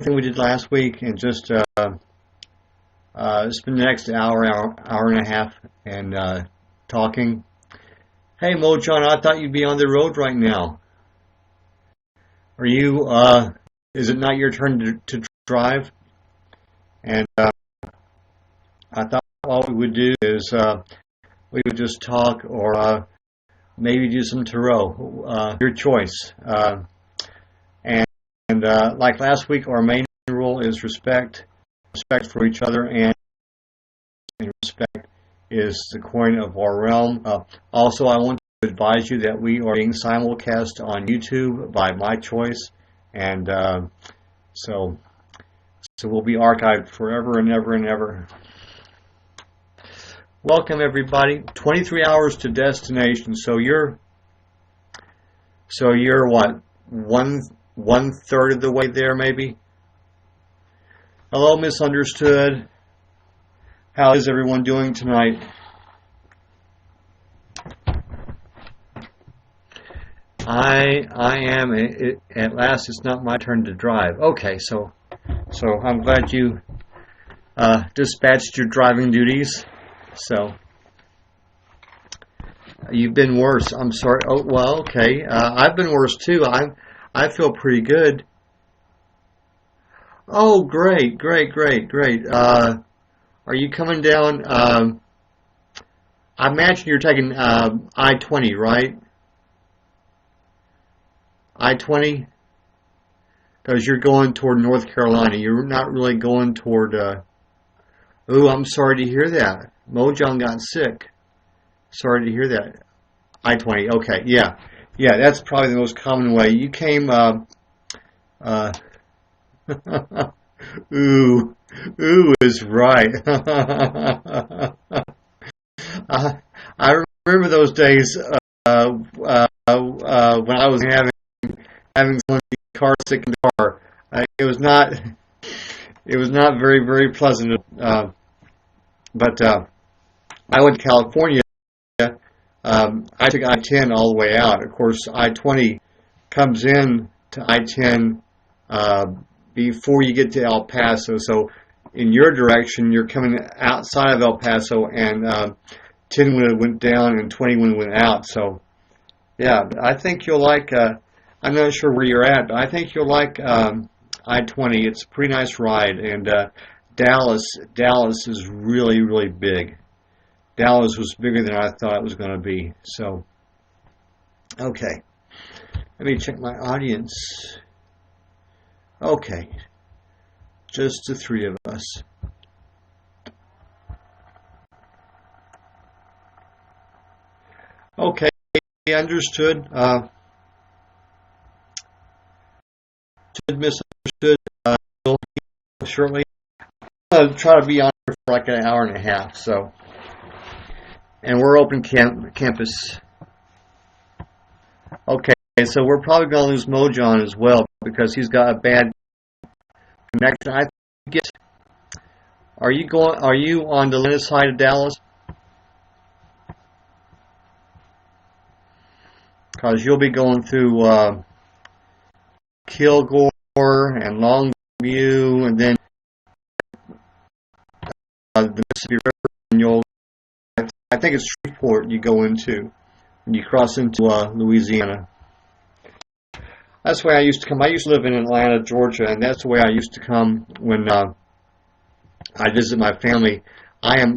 thing we did last week and just spend the next hour and a half and talking. Hey, Mo John, I thought you'd be on the road right now. Are you? Is it not your turn to drive? And I thought all we would do is we would just talk, or maybe do some tarot. Your choice. And like last week, our main rule is respect for each other, and respect is the coin of our realm. Also, I want to advise you that we are being simulcast on YouTube by my choice, and so we'll be archived forever and ever and ever. Welcome everybody. 23 hours to destination. So you're what, one third of the way there, maybe? Hello, Misunderstood. How is everyone doing tonight? I am. At last, it's not my turn to drive. Okay, so I'm glad you dispatched your driving duties. So you've been worse. I'm sorry. Oh well, okay. I've been worse too. I feel pretty good. Oh, great. Are you coming down? I imagine you're taking I-20, right? I-20? Because you're going toward North Carolina. You're not really going toward... Ooh, I'm sorry to hear that. Mojang got sick. Sorry to hear that. I-20, okay, yeah. Yeah, that's probably the most common way. You came... Ooh is right. I remember those days when I was having someone be car sick in the car. It was not very, very pleasant. But I went to California. I took I-10 all the way out. Of course, I-20 comes in to I-10 before you get to El Paso. So in your direction, you're coming outside of El Paso, and 10 when it went down and 20 when it went out. So yeah, I think you'll like, I'm not sure where you're at, but I think you'll like I-20. It's a pretty nice ride, and Dallas is really, really big. Dallas was bigger than I thought it was going to be. So, okay. Let me check my audience. Okay. Just the three of us. Okay. Understood. Misunderstood. Shortly. I'll try to be on here for like an hour and a half. So, and we're open campus. Okay, so we're probably going to lose Mojon as well because he's got a bad connection. I think Are you on the Atlanta side of Dallas? Because you'll be going through Kilgore and Longview, and then the Mississippi River, and I think it's Shreveport you go into when you cross into Louisiana. That's the way I used to come. I used to live in Atlanta, Georgia, and that's the way I used to come when I visit my family. I am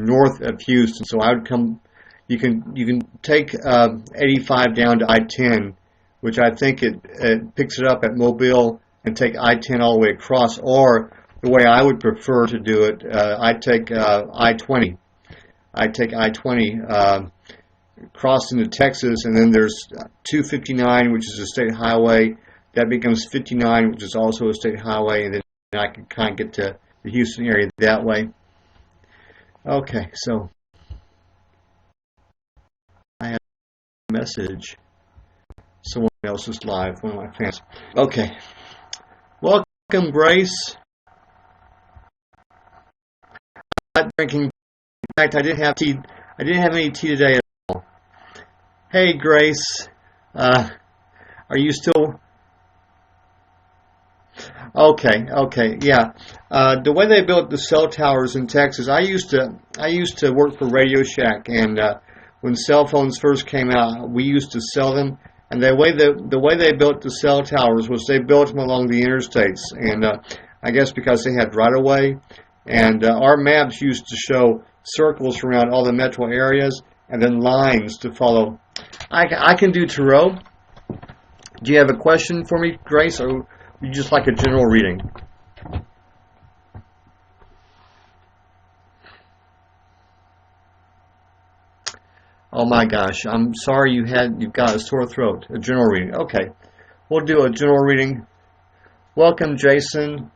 north of Houston, so I would come. You can take 85 down to I-10, which I think it picks it up at Mobile, and take I-10 all the way across. Or the way I would prefer to do it, I take I-20. I take I-20 cross into Texas, and then there's 259, which is a state highway. That becomes 59, which is also a state highway, and then I can kind of get to the Houston area that way. Okay, so I have a message. Someone else is live, one of my fans. Okay. Welcome, Grace. I'm not drinking. In fact, I didn't have tea. I didn't have any tea today at all. Hey, Grace. Are you still... Okay, yeah. The way they built the cell towers in Texas, I used to work for Radio Shack, and when cell phones first came out, we used to sell them. And the way they built the cell towers was they built them along the interstates, and I guess because they had right of way, and our maps used to show circles around all the metro areas, and then lines to follow. I can do Tarot. Do you have a question for me, Grace, or you just like a general reading? Oh my gosh, I'm sorry you've got a sore throat. A general reading. Okay, we'll do a general reading. Welcome, Jason.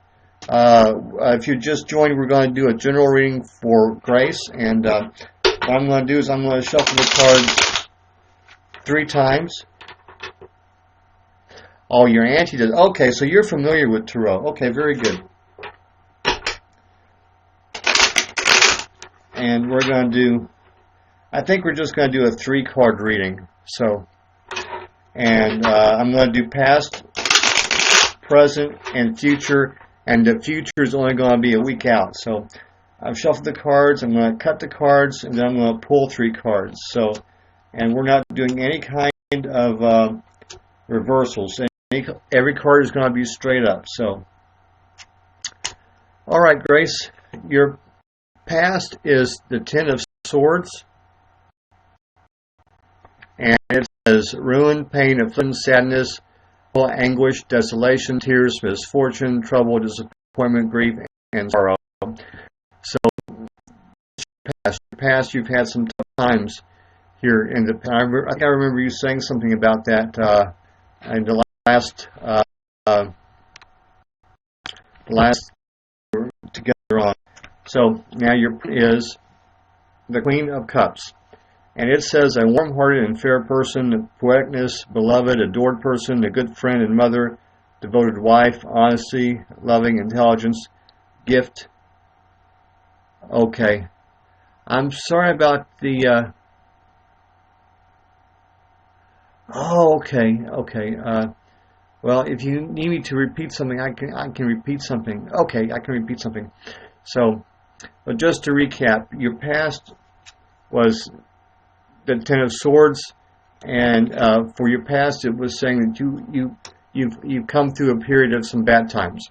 If you just joined, we're going to do a general reading for Grace, and what I'm going to do is I'm going to shuffle the cards 3 times. Oh, your auntie does. Okay, so you're familiar with Tarot. Okay, very good. And we're going to do, I think we're just going to do a 3-card reading. So, and I'm going to do past, present, and future. And the future is only going to be a week out. So I've shuffled the cards. I'm going to cut the cards, and then I'm going to pull 3 cards. So, and we're not doing any kind of reversals. Every card is going to be straight up. So, all right, Grace, your past is the 10 of Swords, and it says ruin, pain, affliction, sadness, anguish, desolation, tears, misfortune, trouble, disappointment, grief, and sorrow. So, past, you've had some tough times here in the past. I think I remember you saying something about that in the last together on. So now is the Queen of Cups, and it says a warm-hearted and fair person, poeticness, beloved, adored person, a good friend and mother, devoted wife, honesty, loving, intelligence, gift. Okay, I'm sorry about the. Okay. Well, if you need me to repeat something, I can repeat something. Okay, I can repeat something. So, but just to recap, your past was the 10 of Swords, and for your past, it was saying that you've come through a period of some bad times.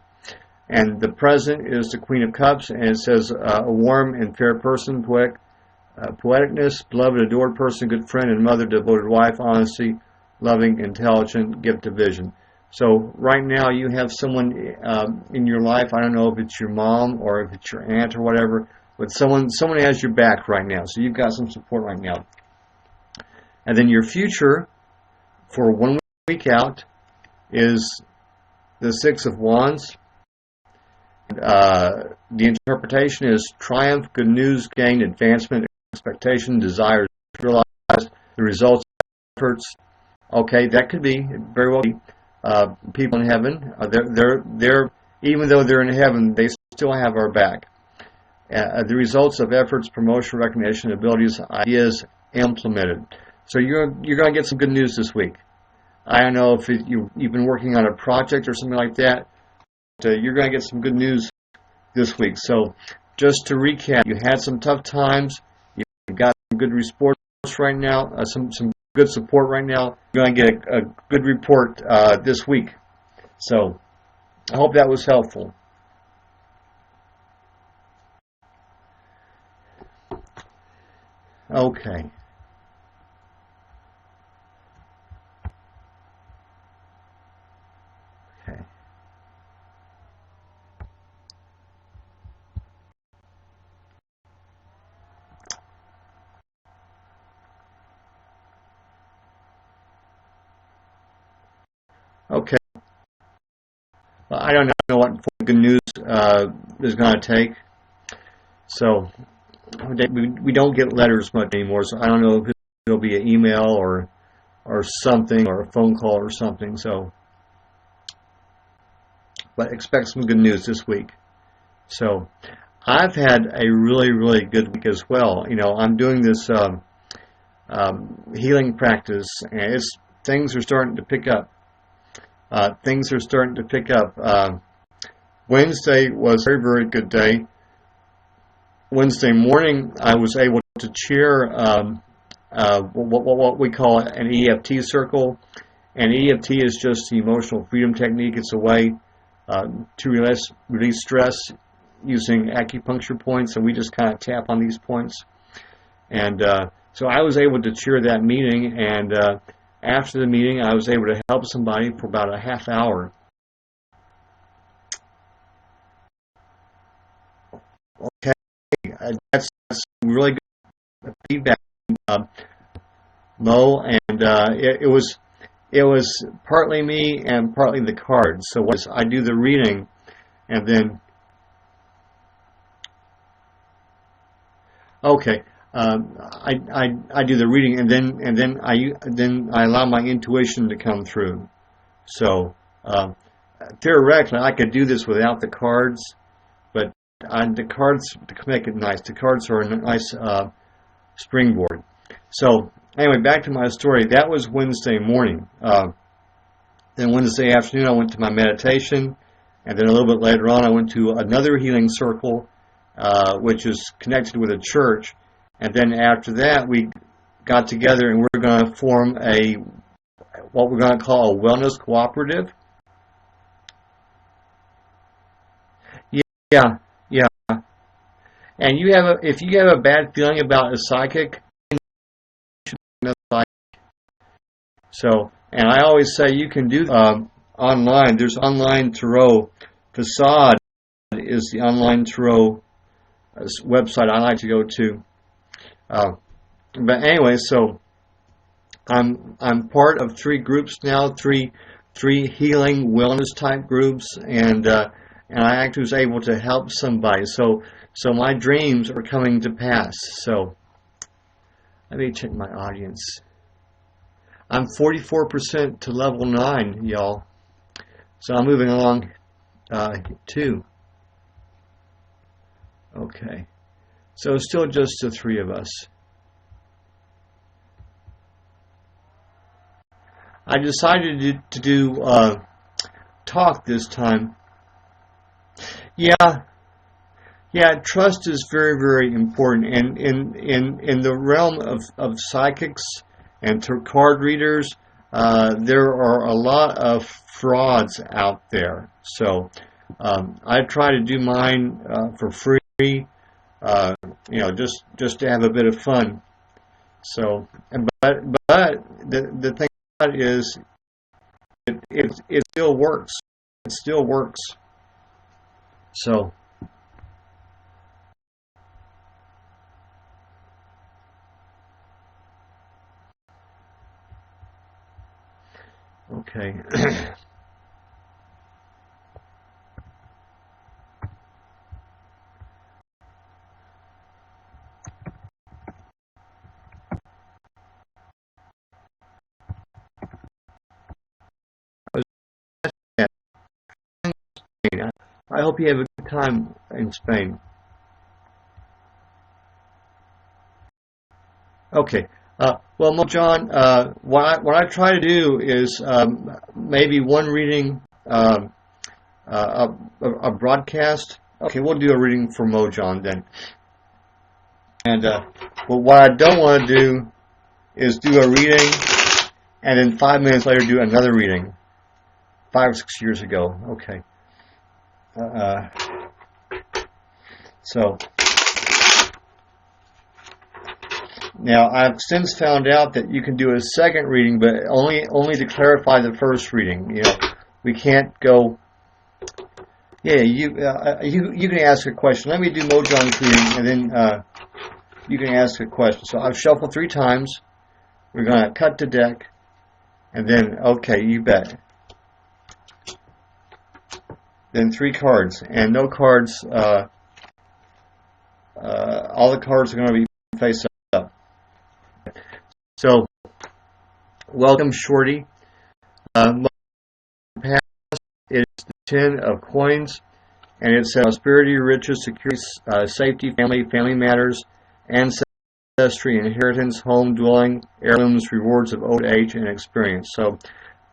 And the present is the Queen of Cups, and it says a warm and fair person, poeticness, beloved, adored person, good friend and mother, devoted wife, honesty, loving, intelligent, gift of vision. So right now you have someone in your life. I don't know if it's your mom or if it's your aunt or whatever, but someone has your back right now. So you've got some support right now. And then your future for 1 week out is the 6 of Wands. The interpretation is triumph, good news, gain, advancement, expectation, desires realized, the results of efforts. Okay, that could be very well be. People in heaven, they're even though they're in heaven, they still have our back. The results of efforts, promotion, recognition, abilities, ideas implemented. So you're going to get some good news this week. I don't know if you've been working on a project or something like that. But, you're going to get some good news this week. So just to recap, you had some tough times. You've got some good reports right now. Some good support right now. You're going to get a good report this week. So I hope that was helpful. Okay. Okay. Well, I don't know what good news is going to take. So we don't get letters much anymore. So I don't know if it'll be an email or something, or a phone call or something. So, but expect some good news this week. So I've had a really good week as well. You know, I'm doing this healing practice, and things are starting to pick up. Things are starting to pick up. Wednesday was a very, very good day. Wednesday morning, I was able to chair what we call an EFT circle. And EFT is just the emotional freedom technique. It's a way to release stress using acupuncture points, and we just kind of tap on these points. And so I was able to chair that meeting, and after the meeting, I was able to help somebody for about a half hour. Okay, that's really good feedback, Mo, and it was partly me and partly the cards. So I do the reading, and then I do the reading, and then I allow my intuition to come through. So theoretically, I could do this without the cards, but the cards, to make it nice, the cards are a nice springboard. So anyway, back to my story. That was Wednesday morning. Then Wednesday afternoon, I went to my meditation, and then a little bit later on, I went to another healing circle, which is connected with a church. And then after that, we got together, and we're going to form what we're going to call a wellness cooperative. Yeah. And if you have a bad feeling about a psychic, so, and I always say you can do online. There's online tarot. Facade is the online tarot website I like to go to. But anyway, so I'm part of 3 groups now, three healing wellness type groups, and I actually was able to help somebody. So my dreams are coming to pass. So let me check my audience. I'm 44% to level 9, y'all. So I'm moving along too. Okay. So still just the 3 of us. I decided to do talk this time. Yeah, trust is very, very important. And in the realm of psychics and card readers, there are a lot of frauds out there. So I try to do mine for free, just to have a bit of fun. So, but the thing about it is, it still works. It still works. So. Okay. I hope you have a good time in Spain. Okay. Well, Mo John, what I try to do is maybe one reading, a broadcast. Okay, we'll do a reading for Mo John then. And well, what I don't want to do is do a reading and then 5 minutes later do another reading. 5 or 6 years ago. Okay. So. Now, I've since found out that you can do a second reading, but only to clarify the first reading. We can't go. Yeah, you can ask a question. Let me do Mojon's reading, and then you can ask a question. So I've shuffled 3 times. We're going to cut the deck, and then you bet. Then 3 cards, and no cards. All the cards are going to be face up. So, welcome, Shorty. It is the 10 of coins, and it says prosperity, riches, security, safety, family matters, ancestry, inheritance, home, dwelling, heirlooms, rewards of old age, and experience. So,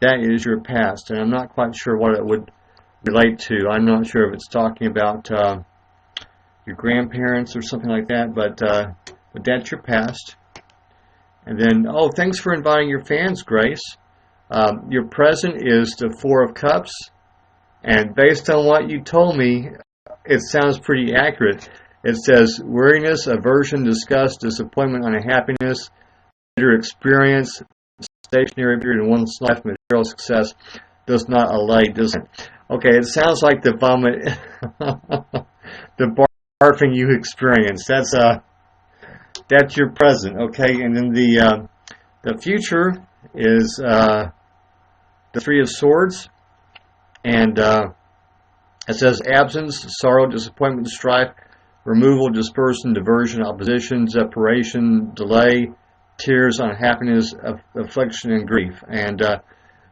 that is your past, and I'm not quite sure what it would relate to. I'm not sure if it's talking about your grandparents or something like that, but that's your past. And then, oh, thanks for inviting your fans, Grace. Your present is the Four of Cups, and based on what you told me, it sounds pretty accurate. It says weariness, aversion, disgust, disappointment, unhappiness, bitter experience, stationary period in one's life, material success does not allay, doesn't it? Okay, it sounds like the vomit, the barfing you experience. That's your present, okay? And then the future is the Three of Swords, and it says absence, sorrow, disappointment, strife, removal, dispersion, diversion, opposition, separation, delay, tears, unhappiness, affliction, and grief. And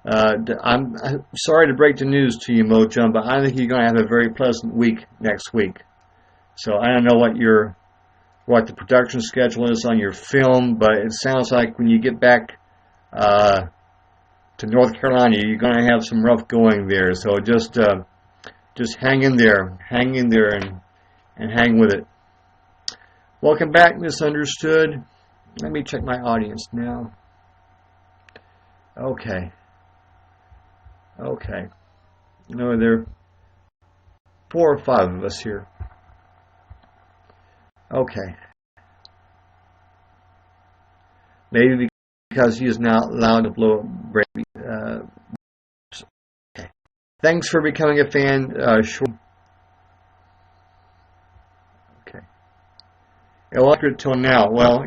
I'm sorry to break the news to you, Mojum, but I think you're going to have a very pleasant week next week. So I don't know what the production schedule is on your film, but it sounds like when you get back to North Carolina, you're going to have some rough going there. So just hang in there, and hang with it. Welcome back, Misunderstood. Let me check my audience now. Okay. No, there are 4 or 5 of us here. Okay. Maybe because he is not allowed to blow up. Okay. Thanks for becoming a fan. Okay. Electorate till now. Well,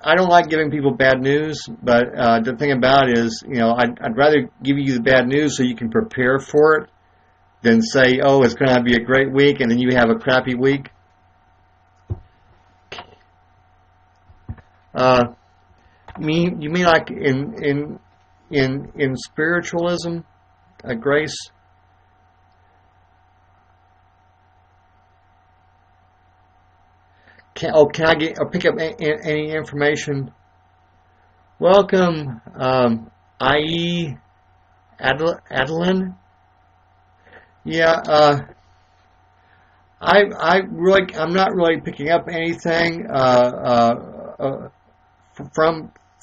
I don't like giving people bad news, but the thing about it is, I'd rather give you the bad news so you can prepare for it than say, oh, it's going to be a great week, and then you have a crappy week. You mean like in spiritualism, Grace? Can I pick up any information? Welcome, I.E. Adeline. Yeah, I'm not really picking up anything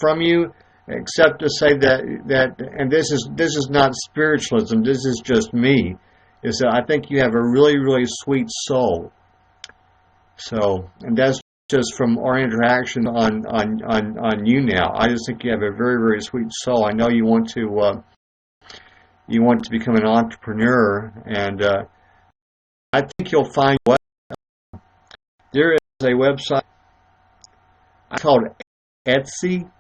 from you, except to say that and this is not spiritualism. This is just me. Is that I think you have a really, really sweet soul. So, and that's just from our interaction on YouNow. I just think you have a very, very sweet soul. I know you want to become an entrepreneur, and I think you'll find what there is a website called Etsy.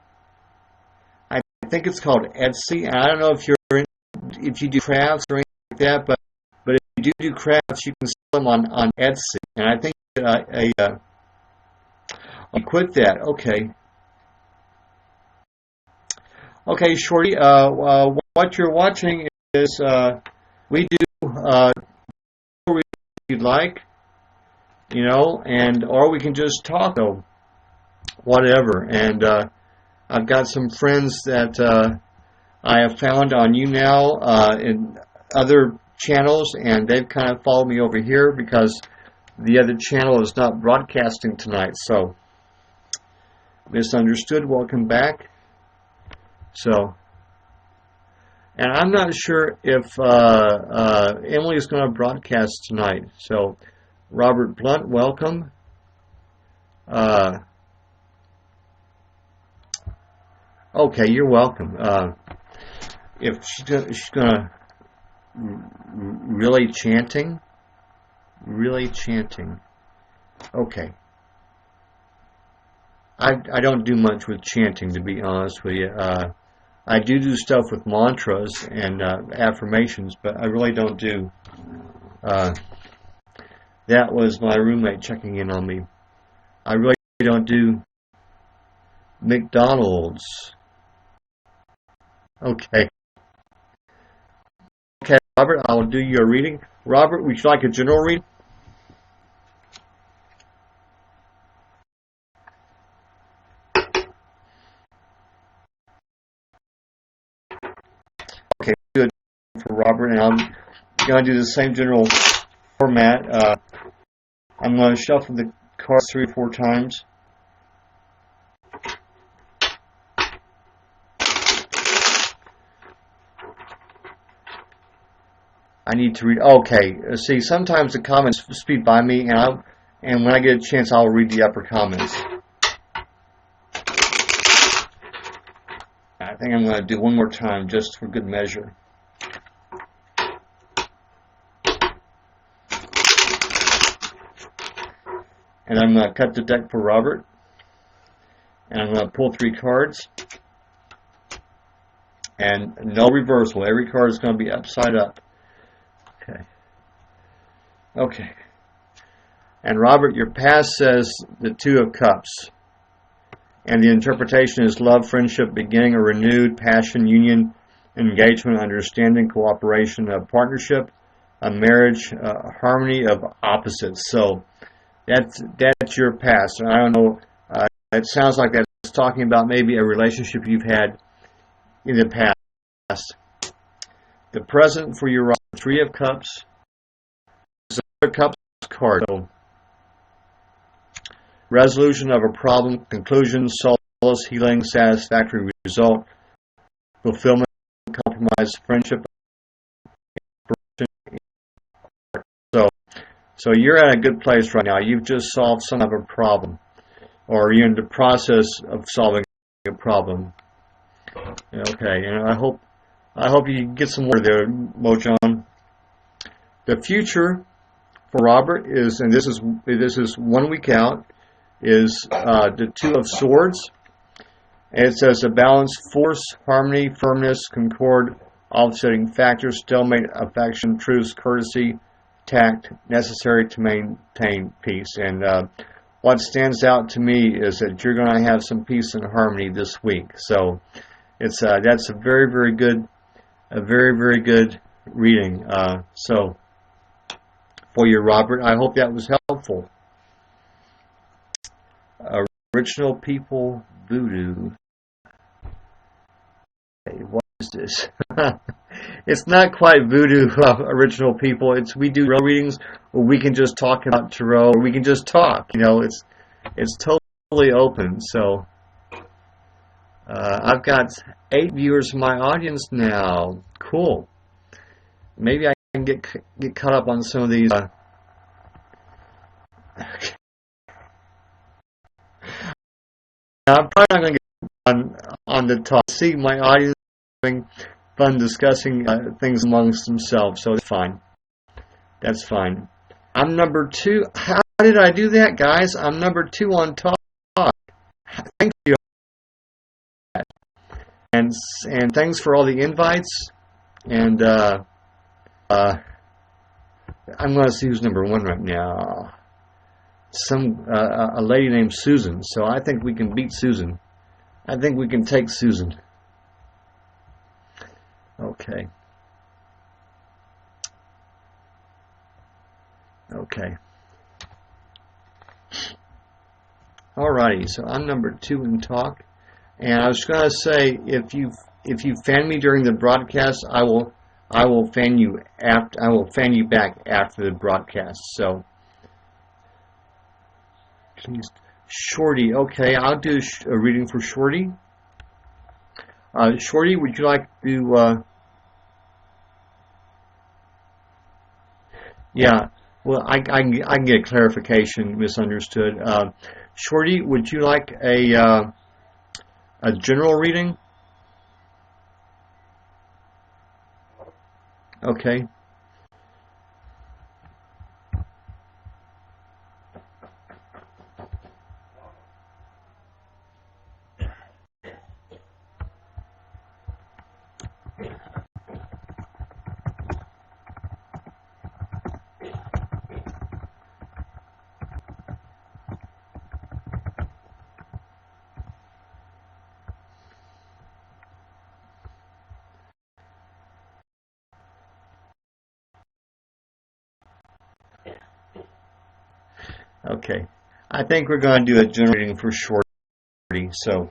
I think it's called Etsy, and I don't know if you do crafts or anything like that, but if you do crafts, you can sell them on Etsy, and I think I quit that. Okay, Shorty. What you're watching is we do if you'd like, and or we can just talk, whatever. And I've got some friends that I have found on YouNow in other channels, and they've kind of followed me over here because the other channel is not broadcasting tonight. So, Misunderstood, welcome back. So, and I'm not sure if Emily is going to broadcast tonight. So, Robert Blunt, welcome. Okay, you're welcome. If she's going to really chanting. Okay. I don't do much with chanting, to be honest with you. I do stuff with mantras and affirmations, but I really don't do. That was my roommate checking in on me. I really don't do McDonald's. Okay, Robert, I will do your reading. Robert, would you like a general reading? Okay, good for Robert. And going to do the same general format. I'm going to shuffle the cards 3 or 4 times. I need to read. Okay, see, sometimes the comments speed by me, and when I get a chance, I'll read the upper comments. I think I'm going to do one more time just for good measure. And I'm going to cut the deck for Robert. And I'm going to pull 3 cards. And no reversal. Every card is going to be upside up. Okay. Okay. And Robert, your past says the 2 of Cups. And the interpretation is love, friendship, beginning a renewed passion, union, engagement, understanding, cooperation, a partnership, a marriage, harmony of opposites. So that's your past. And I don't know, it sounds like that's talking about maybe a relationship you've had in the past. The present for your 3 of Cups is the Cups card. So, resolution of a problem, conclusion, solace, healing, satisfactory result, fulfillment, compromise, friendship. So you're at a good place right now. You've just solved some of a problem, or you're in the process of solving a problem. Okay, and I hope you get some more there, Mojon. The future for Robert is, and this is 1 week out, is the 2 of Swords. And it says a balance, force, harmony, firmness, concord, offsetting factors, stalemate, affection, truce, courtesy, tact, necessary to maintain peace. And what stands out to me is that you're going to have some peace and harmony this week. So that's a very, very good reading. So for you, Robert, I hope that was helpful. Original people voodoo. Hey, what is this? It's not quite voodoo, original people. We do tarot readings where we can just talk about tarot, or we can just talk. It's totally open. So I've got 8 viewers in my audience now. Cool. Maybe I can get caught up on some of these. I'm probably not going to get on the top. See, my audience is having fun discussing things amongst themselves, so that's fine. That's fine. I'm number 2. How did I do that, guys? I'm number 2 on talk. Thank you. And thanks for all the invites. And I'm going to see who's number 1 right now. A lady named Susan. So I think we can beat Susan. I think we can take Susan. Okay. Okay. Alrighty. So I'm number 2 in talk, and I was going to say if you fan me during the broadcast, I will fan you after. I will fan you back after the broadcast. So. Shorty, okay, I'll do a reading for Shorty. Shorty, would you like to? Yeah, well, I can get clarification. Misunderstood. Shorty, would you like a general reading? Okay. Okay, I think we're going to do a general reading for Shorty. So,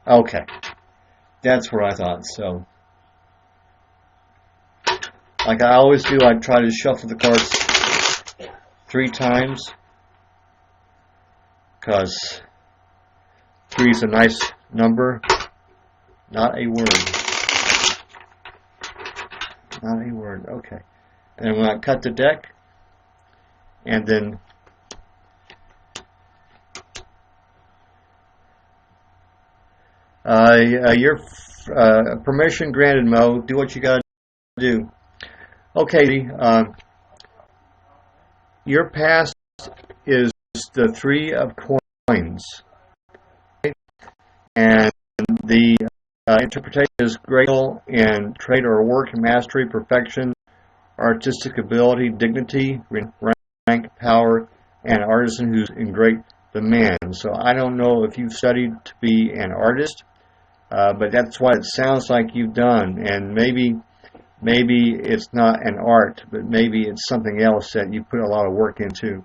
Okay, that's what I thought. So, like I always do, I try to shuffle the cards 3 times because 3 is a nice number. Not a word. Not a word. Okay. And I'm going to cut the deck, and then your permission granted, Mo. Do what you got to do. Okay. Your past is the 3 of coins, and the interpretation is grateful in trade or work, mastery, perfection, artistic ability, dignity, rank, power, and artisan who's in great demand. So I don't know if you've studied to be an artist, but that's what it sounds like you've done. And maybe it's not an art, but maybe it's something else that you put a lot of work into.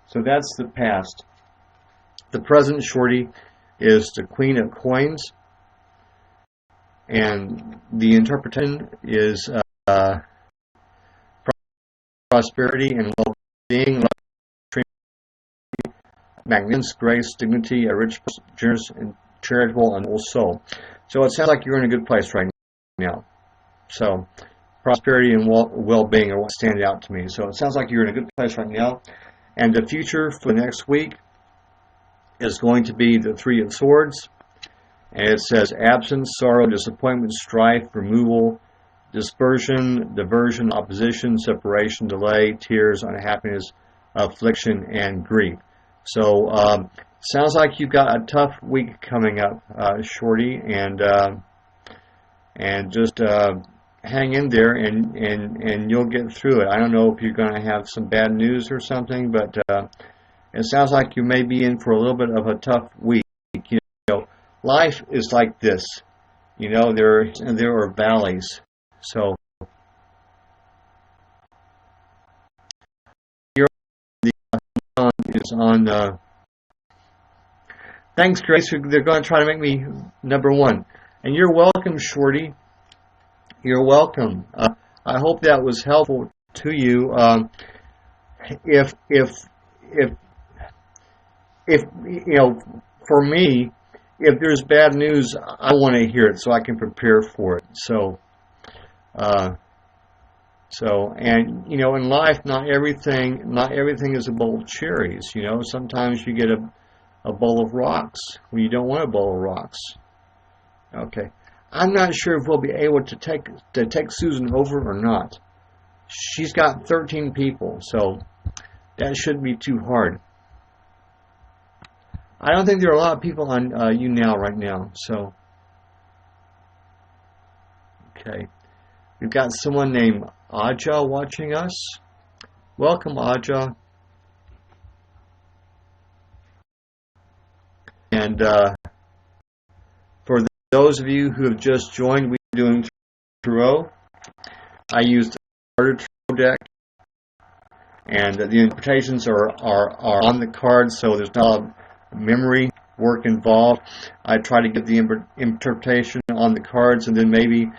So that's the past. The present, Shorty, is the Queen of Coins. And the interpretation is prosperity and well-being, magnificence, grace, dignity, a rich, generous, and charitable, and noble soul. So it sounds like you're in a good place right now. So prosperity and well-being are what stand out to me. So it sounds like you're in a good place right now. And the future for next week is going to be the 3 of Swords. And it says absence, sorrow, disappointment, strife, removal, dispersion, diversion, opposition, separation, delay, tears, unhappiness, affliction, and grief. So sounds like you've got a tough week coming up, Shorty, and just hang in there, and you'll get through it. I don't know if you're going to have some bad news or something, but it sounds like you may be in for a little bit of a tough week. You know, life is like this. You know, there are valleys. So the sun is on. Thanks, Grace. They're going to try to make me number 1, and you're welcome, Shorty. You're welcome. I hope that was helpful to you. If you know, for me, if there's bad news, I want to hear it so I can prepare for it. So, and you know, in life, not everything is a bowl of cherries. You know, sometimes you get a bowl of rocks when you don't want a bowl of rocks. Okay, I'm not sure if we'll be able to take Susan over or not. She's got 13 people, so that shouldn't be too hard. I don't think there are a lot of people on YouNow right now, so okay. We've got someone named Aja watching us. Welcome, Aja. And for those of you who have just joined, we're doing tarot. I used the starter tarot deck, and the interpretations are on the cards, so there's not a lot of memory work involved. I try to get the interpretation on the cards, and then maybe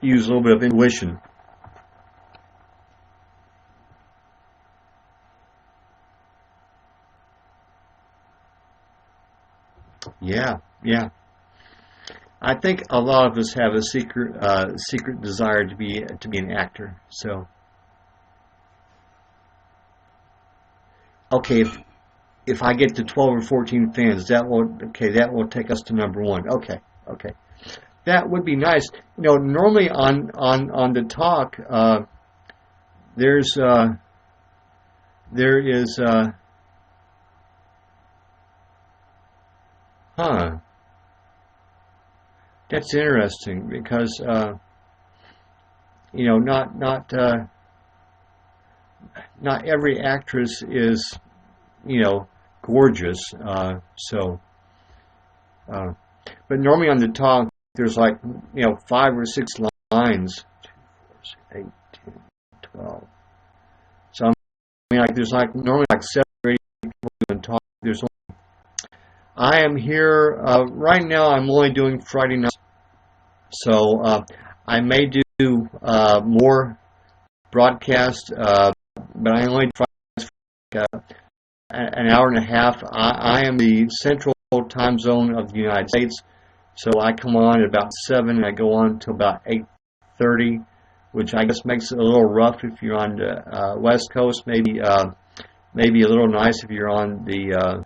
use a little bit of intuition. Yeah. I think a lot of us have a secret desire to be an actor. So, okay, if I get to 12 or 14 fans, that will take us to number 1. Okay, that would be nice. You know, normally on the talk, there is. That's interesting because you know, not every actress is, you know, gorgeous. But normally on the talk, there's like, you know, 5 or 6 lines. 2, 4, 6, 8, 10, 12. So I mean, like there's like normally like 7 or 8 people doing talk. I am here right now. I'm only doing Friday nights, so I may do more broadcast, but I only try an hour and a half. I am the central time zone of the United States, so I come on at about 7 and I go on till about 8:30, which I guess makes it a little rough if you're on the West Coast. Maybe a little nice if you're on the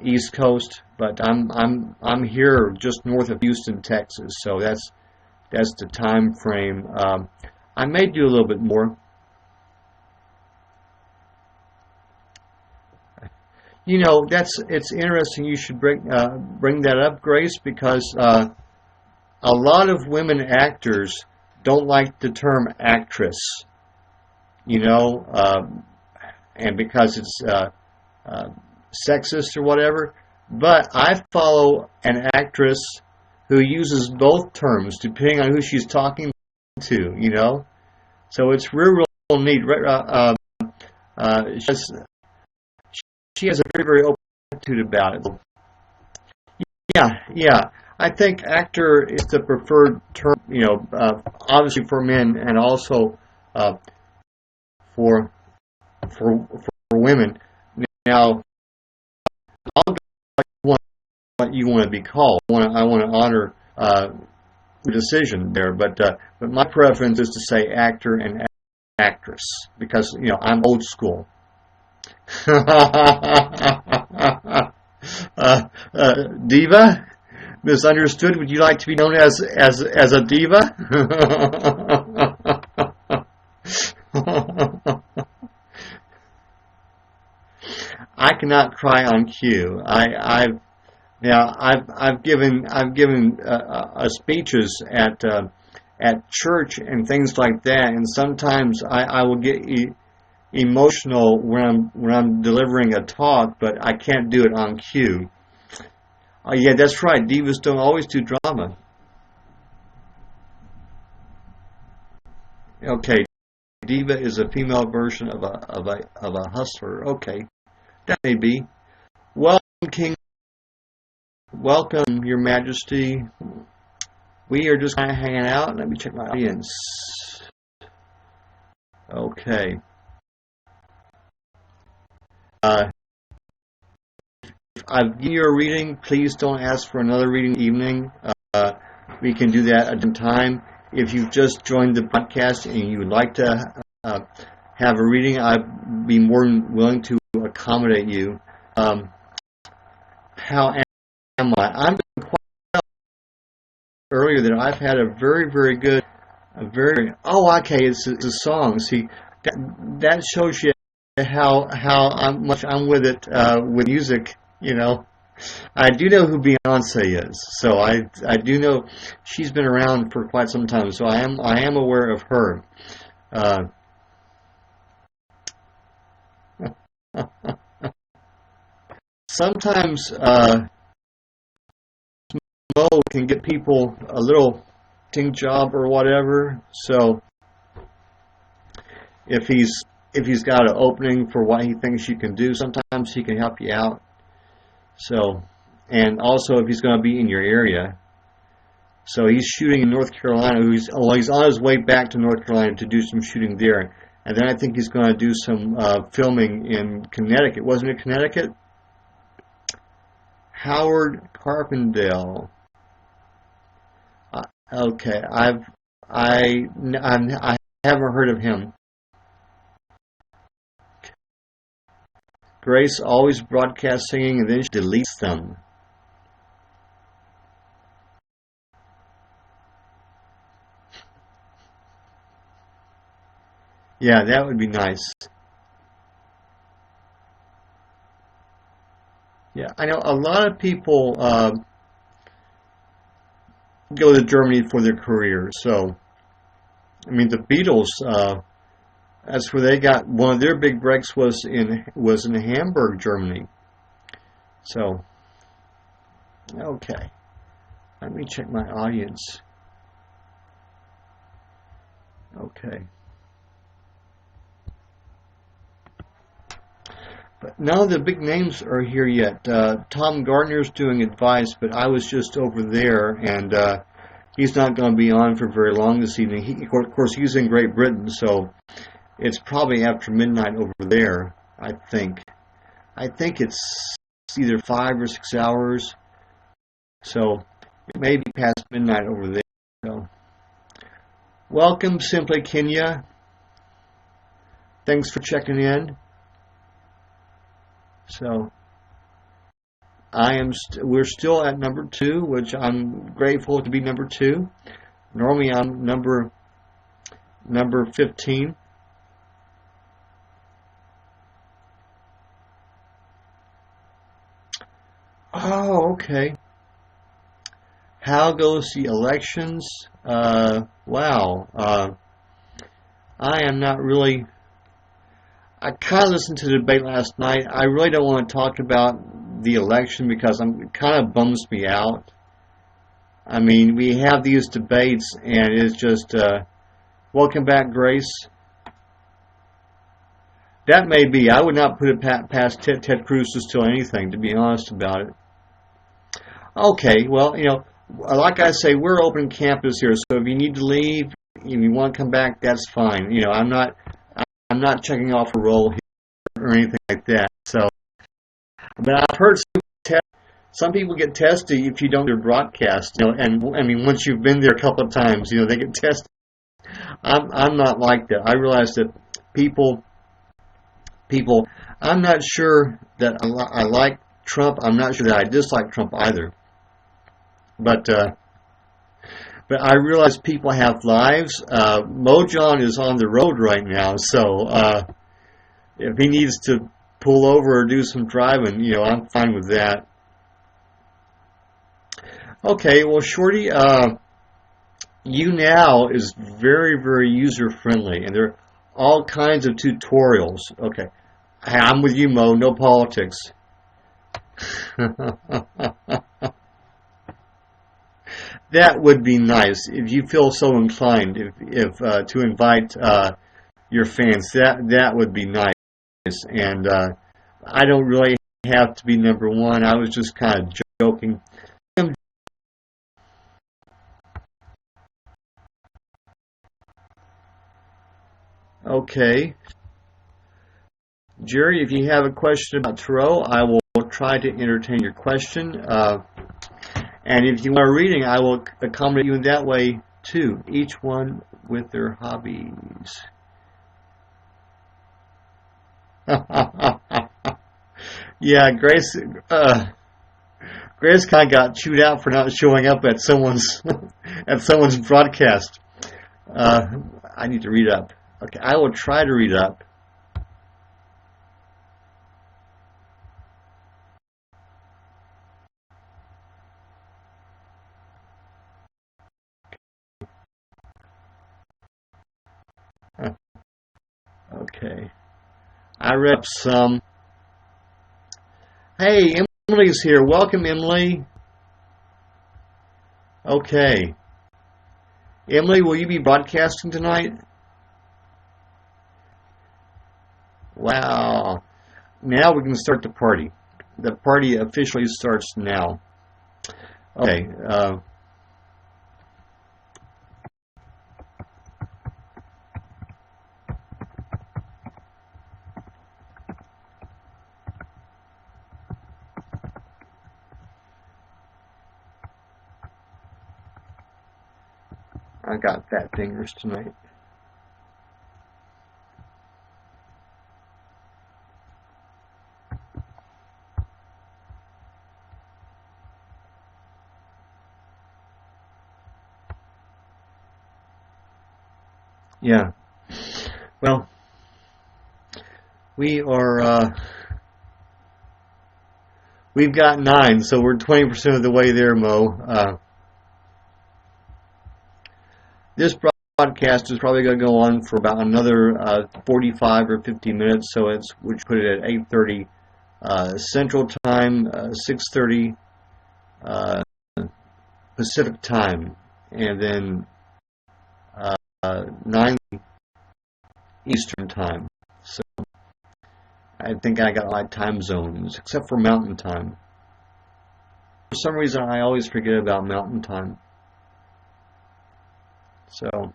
East Coast. But I'm here just north of Houston, Texas, so that's the time frame. I may do a little bit more. You know, it's interesting. You should bring that up, Grace, because a lot of women actors don't like the term actress. You know, and because it's sexist or whatever. But I follow an actress who uses both terms depending on who she's talking to. You know, so it's real neat. She has a very, very open attitude about it. Yeah. I think actor is the preferred term, you know, obviously for men and also for women. Now, I'll go what you want to be called. I want to honor the decision there, but my preference is to say actor and actress because you know I'm old school. Diva? Misunderstood? Would you like to be known as a diva? I cannot cry on cue. I've given speeches at church and things like that, and sometimes I will get emotional when I'm delivering a talk, but I can't do it on cue. Yeah, that's right. Divas don't always do drama. Okay, diva is a female version of a hustler. Okay, that may be. Welcome, King. Welcome, Your Majesty. We are just kind of hanging out. Let me check my audience. Okay. If I've given you a reading, please don't ask for another reading evening. We can do that at a time. If you've just joined the podcast and you would like to have a reading, I'd be more than willing to accommodate you. How am I? I'm doing quite well. Earlier that I've had a very, very good, okay, it's a song. See, that shows you how much I'm with it with music. You know, I do know who Beyonce is, so I do know she's been around for quite some time. So I am aware of her. Sometimes Mo can get people a little job or whatever. So if he's got an opening for what he thinks you can do, sometimes he can help you out. So, and also if he's going to be in your area. So he's shooting in North Carolina. He's on his way back to North Carolina to do some shooting there. And then I think he's going to do some filming in Connecticut. Wasn't it Connecticut? Howard Carpendale. Okay, I haven't heard of him. Grace always broadcasts singing and then she deletes them. Yeah, that would be nice. Yeah, I know a lot of people go to Germany for their career. So, I mean, the Beatles, that's where they got one of their big breaks was in Hamburg, Germany. So, okay, let me check my audience. Okay. But none of the big names are here yet. Tom Gardner's doing advice, but I was just over there, and he's not going to be on for very long this evening. Of course, he's in Great Britain, so it's probably after midnight over there, I think. I think it's either 5 or 6 hours, so it may be past midnight over there. So, welcome, Simply Kenya. Thanks for checking in. So, we're still at number 2, which I'm grateful to be number 2. Normally I'm number 15. Oh, okay. How goes the elections? Wow. I am not really... I kind of listened to the debate last night. I really don't want to talk about the election because it kind of bums me out. I mean, we have these debates and it's just, welcome back, Grace. That may be. I would not put it past Ted Cruz to steal anything, to be honest about it. Okay, well, like I say, we're open campus here, so if you need to leave, if you want to come back, that's fine. I'm not checking off a roll here or anything like that. So, but I've heard some people get testy if you don't do broadcast. And I mean, once you've been there a couple of times, they get tested. I'm not like that. I realize that people. I'm not sure that I like Trump. I'm not sure that I dislike Trump either. But I realize people have lives. Mojon is on the road right now, so if he needs to pull over or do some driving, I'm fine with that. Okay, well, Shorty, YouNow is very, very user-friendly, and there are all kinds of tutorials. Okay, I'm with you, Mo. No politics. That would be nice if you feel so inclined. If to invite your fans, that would be nice. And I don't really have to be number 1. I was just kind of joking. Okay. Jerry, if you have a question about tarot, I will try to entertain your question. And if you want a reading, I will accommodate you in that way too. Each one with their hobbies. Yeah, Grace kind of got chewed out for not showing up at someone's broadcast. I need to read up. Okay, I will try to read up. Okay. I read up some. Hey, Emily's here. Welcome, Emily. Okay. Emily, will you be broadcasting tonight? Wow. Now we can start the party. The party officially starts now. Okay. I got fat fingers tonight. Yeah. Well, we are, we've got 9, so we're 20% of the way there, Mo. This broadcast is probably going to go on for about another 45 or 50 minutes, so we put it at 8:30 Central Time, 6:30 Pacific Time, and then 9 Eastern Time. So I think I got my time zones, except for Mountain Time. For some reason, I always forget about Mountain Time. So,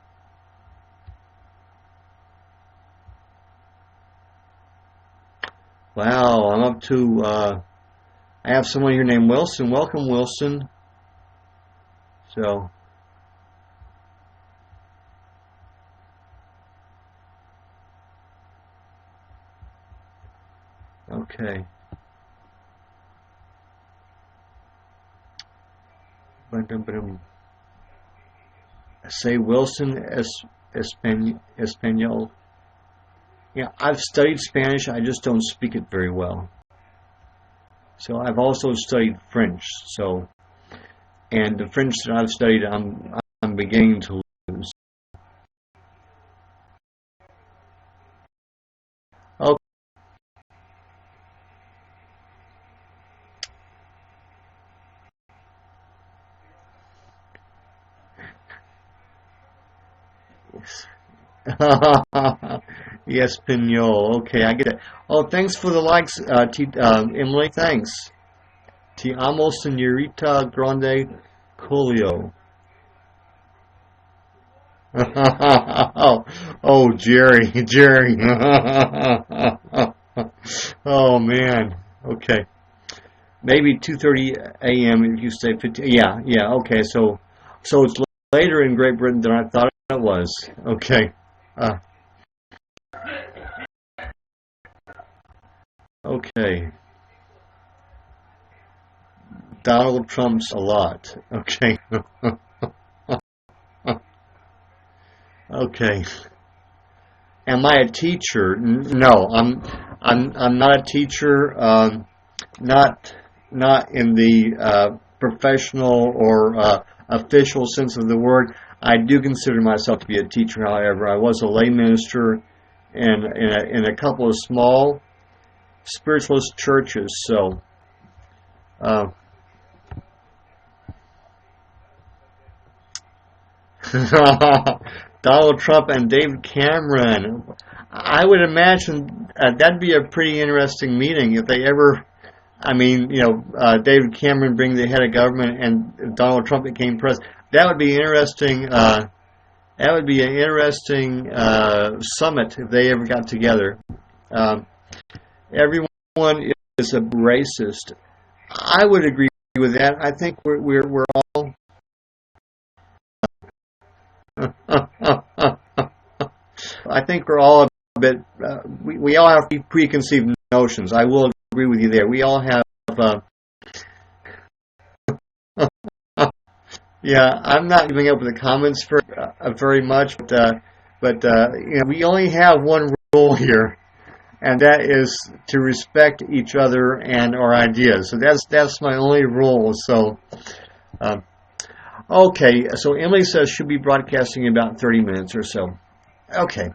wow, I'm up to, I have someone here named Wilson. Welcome, Wilson. So, okay. Say Wilson Espanol. Yeah, I've studied Spanish. I just don't speak it very well. So I've also studied French. So, and the French that I've studied, I'm beginning to lose. Okay. Yes, Pignol. Okay, I get it. Oh, thanks for the likes, Emily. Thanks. Te amo, señorita grande Colio. Oh, Jerry. Oh, man. Okay. Maybe 2:30 a.m. if you say 15. Yeah. Okay, so it's later in Great Britain than I thought it was. Okay. Okay. Donald Trump's a lot. Okay. Okay. Am I a teacher? No, I'm not a teacher. Not in the professional or official sense of the word. I do consider myself to be a teacher. However, I was a lay minister in a couple of small spiritualist churches. So, Donald Trump and David Cameron. I would imagine that'd be a pretty interesting meeting if they ever. I mean, David Cameron being the head of government and Donald Trump became president. That would be interesting. That would be an interesting summit if they ever got together. Everyone is a racist. I would agree with that. I think we're all. I think we're all a bit. We all have preconceived notions. I will agree with you there. We all have. Yeah, I'm not giving up with the comments for very much, but we only have one rule here, and that is to respect each other and our ideas. So that's my only rule. So, okay. So Emily says she'll be broadcasting in about 30 minutes or so. Okay.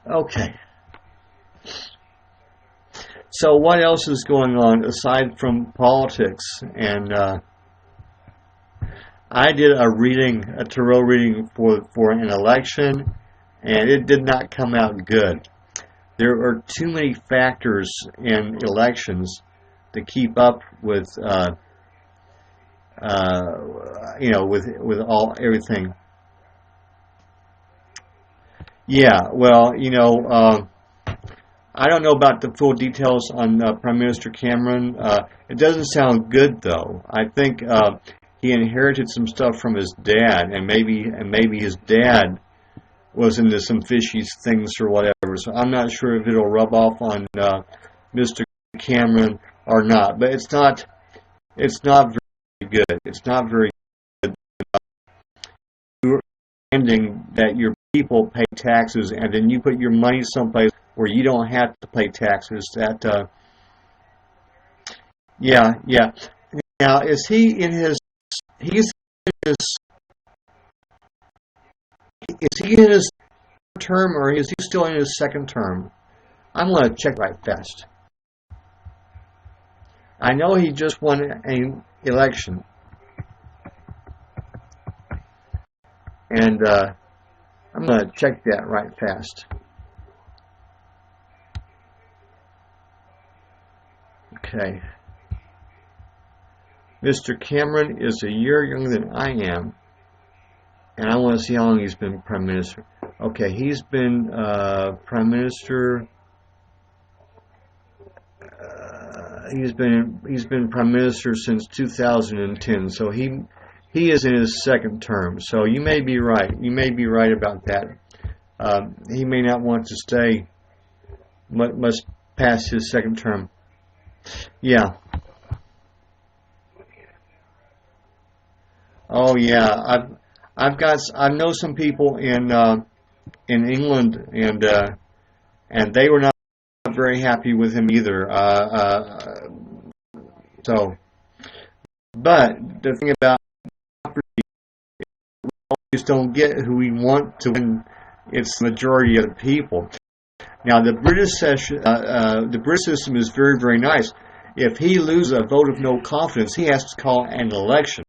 Okay. So what else is going on aside from politics? And I did a tarot reading for an election, and it did not come out good. There are too many factors in elections to keep up with, with everything. Yeah, well, I don't know about the full details on Prime Minister Cameron. It doesn't sound good, though. I think he inherited some stuff from his dad, and maybe his dad was into some fishy things or whatever. So I'm not sure if it'll rub off on Mr. Cameron or not. But it's not very good. It's not very good. You're demanding that your people pay taxes, and then you put your money someplace where you don't have to pay taxes. Yeah. Now, is he in his term, or is he still in his second term? I'm going to check right fast. I know he just won an election, and I'm going to check that right fast. Okay. Mr. Cameron is a year younger than I am, and I want to see how long he's been Prime Minister. Okay, he's been Prime Minister. He's been Prime Minister since 2010, so he is in his second term. So you may be right. You may be right about that. He may not want to stay much past his second term. Yeah. Oh yeah. I know some people in England, and they were not very happy with him either. So, but the thing about democracy, we always don't get who we want to win. It's the majority of the people. Now, the British system is very, very nice. If he loses a vote of no confidence, he has to call an election.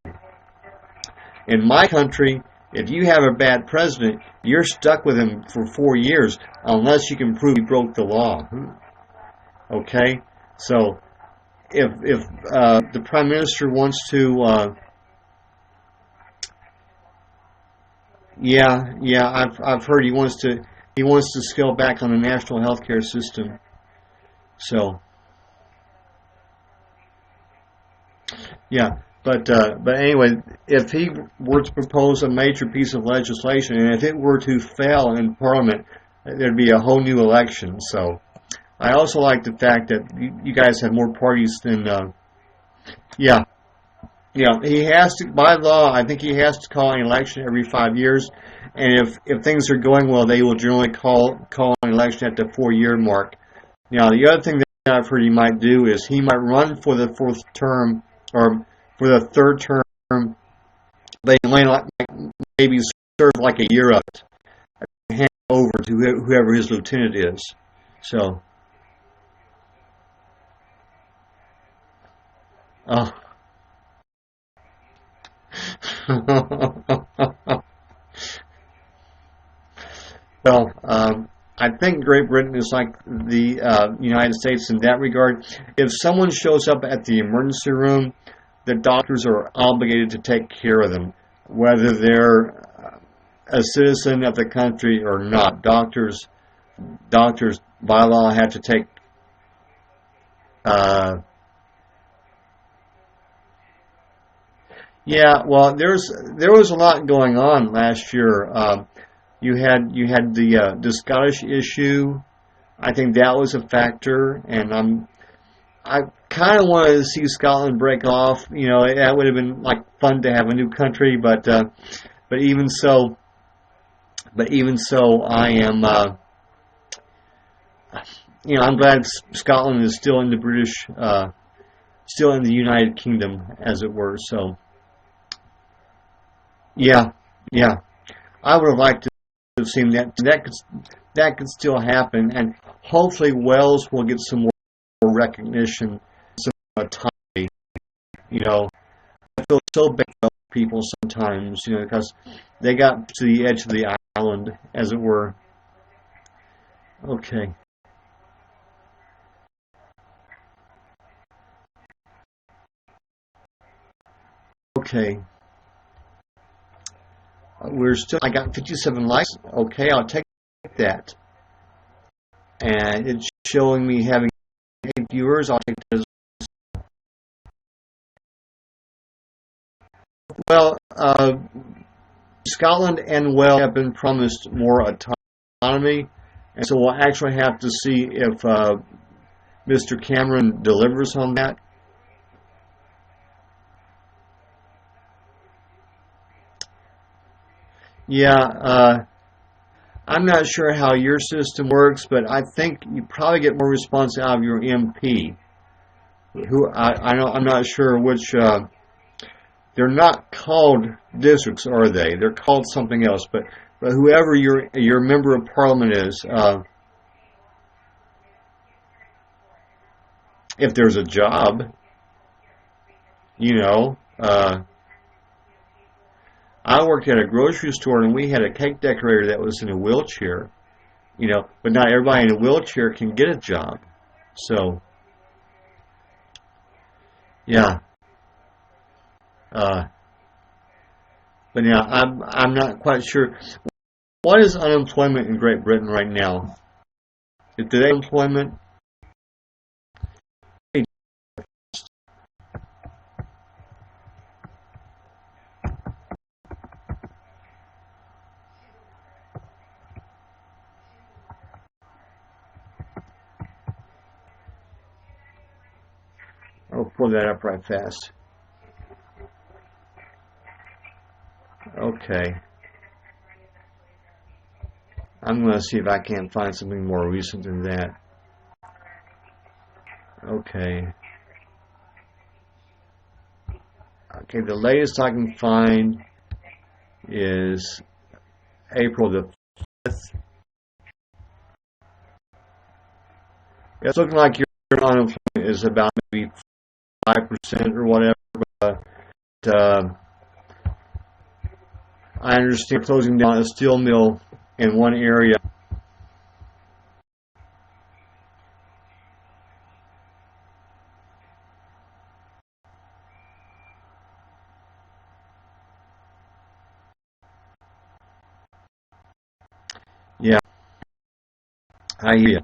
In my country, if you have a bad president, you're stuck with him for 4 years unless you can prove he broke the law. Okay? So, if the Prime Minister wants to, I've heard he wants to scale back on the national health care system. So, yeah. But anyway, if he were to propose a major piece of legislation, and if it were to fail in Parliament, there'd be a whole new election. So, I also like the fact that you guys have more parties than, he has to, by law, I think he has to call an election every 5 years, and if things are going well, they will generally call an election at the 4-year mark. Now, the other thing that I've heard he might do is he might run for the fourth term, or for the third term, but he might maybe serve like a year of it, and hand it over to whoever his lieutenant is. So, well, I think Great Britain is like the United States in that regard. If someone shows up at the emergency room, the doctors are obligated to take care of them, whether they're a citizen of the country or not. Doctors by law have to take. Yeah, well, there was a lot going on last year. You had the Scottish issue. I think that was a factor, and I kind of wanted to see Scotland break off. You know, that would have been like fun to have a new country, but even so, I am. I'm glad Scotland is still in the British, still in the United Kingdom, as it were. So, yeah, I would have liked to have seen that. That could still happen, and hopefully Wales will get some more recognition, some autonomy. I feel so bad for people sometimes, because they got to the edge of the island, as it were. Okay. Okay. I got 57 likes. Okay, I'll take that. And it's showing me having 8 viewers. I'll take that as well. Scotland and Wales have been promised more autonomy, and so we'll actually have to see if Mr. Cameron delivers on that. Yeah, I'm not sure how your system works, but I think you probably get more response out of your MP. I'm not sure which. They're not called districts, are they? They're called something else. But whoever your member of parliament is, if there's a job, I worked at a grocery store, and we had a cake decorator that was in a wheelchair, but not everybody in a wheelchair can get a job. So, Yeah. Uh, but yeah, I'm not quite sure. What is unemployment in Great Britain right now? Is today employment? I'll pull that up right fast. Okay. I'm going to see if I can't find something more recent than that. Okay. Okay, the latest I can find is April the 5th. It's looking like your unemployment is about maybe 5% or whatever. But I understand closing down a steel mill in one area. Yeah, I hear you.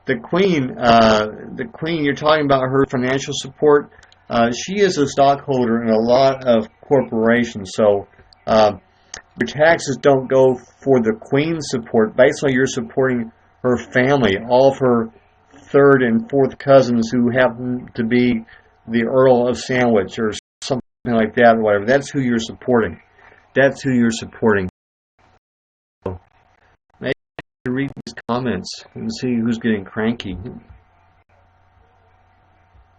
The Queen, you're talking about her financial support. She is a stockholder in a lot of corporations, so your taxes don't go for the Queen's support. Basically, you're supporting her family, all of her third and fourth cousins who happen to be the Earl of Sandwich or something like that, or whatever. That's who you're supporting. That's who you're supporting. So maybe read these comments and see who's getting cranky.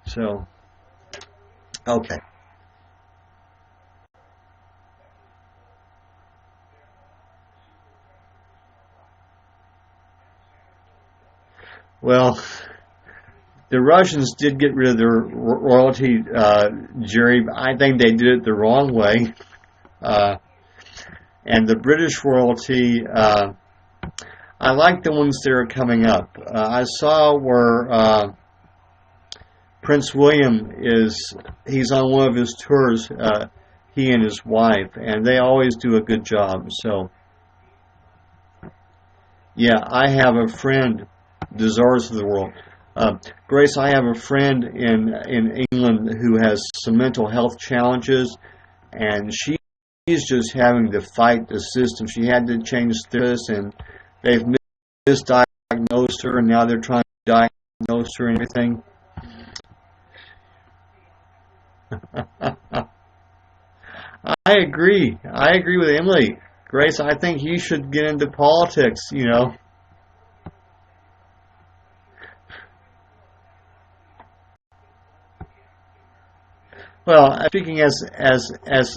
So, okay. Well, the Russians did get rid of their royalty, Jerry. I think they did it the wrong way. Uh, and the British royalty, I like the ones that are coming up. I saw where Prince William he's on one of his tours, he and his wife, and they always do a good job. So, yeah, I have a friend, the czars of the world. Grace, I have a friend in England who has some mental health challenges, and she's just having to fight the system. She had to change this, and they've misdiagnosed her, and now they're trying to diagnose her and everything. I agree. I agree with Emily. Grace, I think you should get into politics, you know. Well, speaking as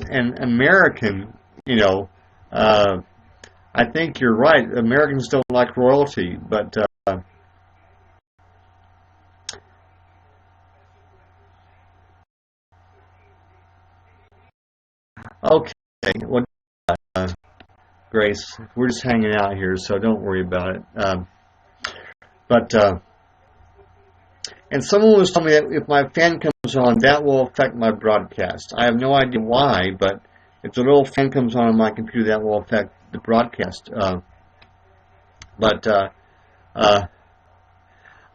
an American, you know, I think you're right. Americans don't like royalty, but okay. Well, uh, Grace, we're just hanging out here, so don't worry about it. But and someone was telling me that if my fan comes on, that will affect my broadcast. I have no idea why, but if the little fan comes on my computer, that will affect the broadcast. But uh,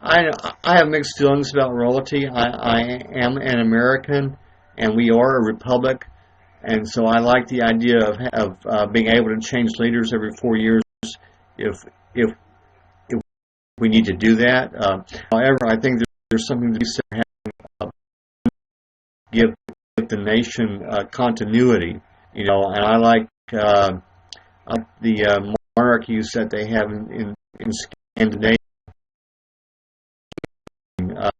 I have mixed feelings about royalty. I am an American, and we are a republic, and so I like the idea of being able to change leaders every 4 years if if if we need to do that. However, I think there's something to be said having give the nation continuity, you know, and I like the monarchies that they have in Scandinavia. Uh,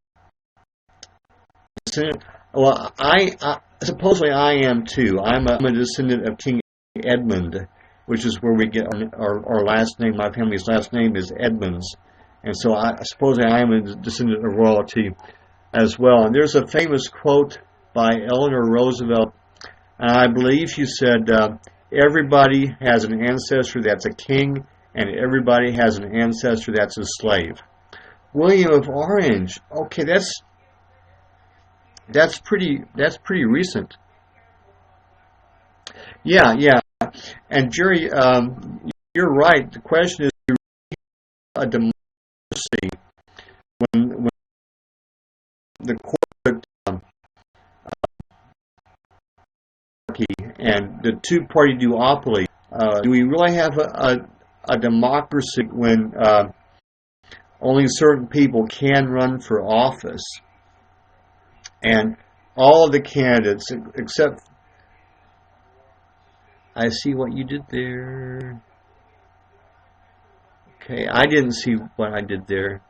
well, I supposedly I am too. I'm a descendant of King Edmund, which is where we get our last name. My family's last name is Edmunds, and so I suppose I am a descendant of royalty as well. And there's a famous quote by Eleanor Roosevelt, and I believe she said, everybody has an ancestor that's a king, and everybody has an ancestor that's a slave. William of Orange. Okay, that's pretty recent. Yeah, yeah. And Jerry, you're right. The question is, a democracy when the corporate and the two-party duopoly. Do we really have a democracy when only certain people can run for office, and all of the candidates except? I see what you did there. Okay, I didn't see what I did there.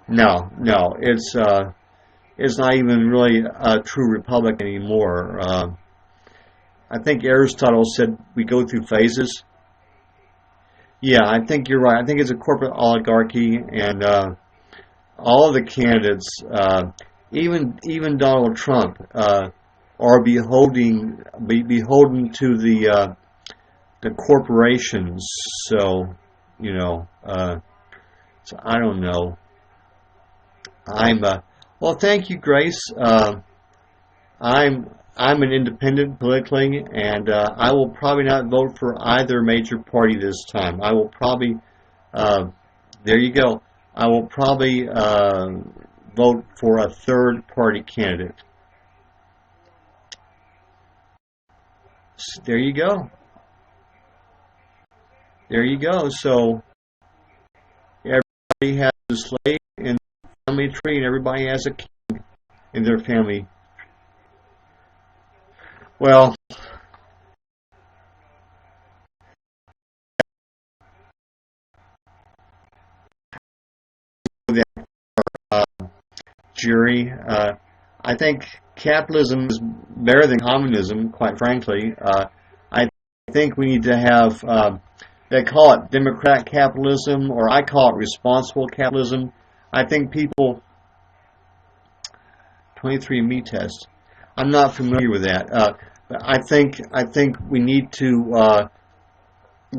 No, it's not even really a true republic anymore. I think Aristotle said we go through phases. Yeah, I think you're right. I think it's a corporate oligarchy, and all of the candidates, even Donald Trump, are beholden to the corporations. So, so I don't know. Well. Thank you, Grace. I'm an independent politically, and I will probably not vote for either major party this time. I will probably, there you go. I will probably vote for a third party candidate. There you go. There you go. So everybody has a slave in the family tree, and everybody has a king in their family. Well, Jerry, I think capitalism is better than communism, quite frankly. I think we need to have, they call it democratic capitalism, or I call it responsible capitalism. I think people, 23andMe test, I'm not familiar with that. But I think we need to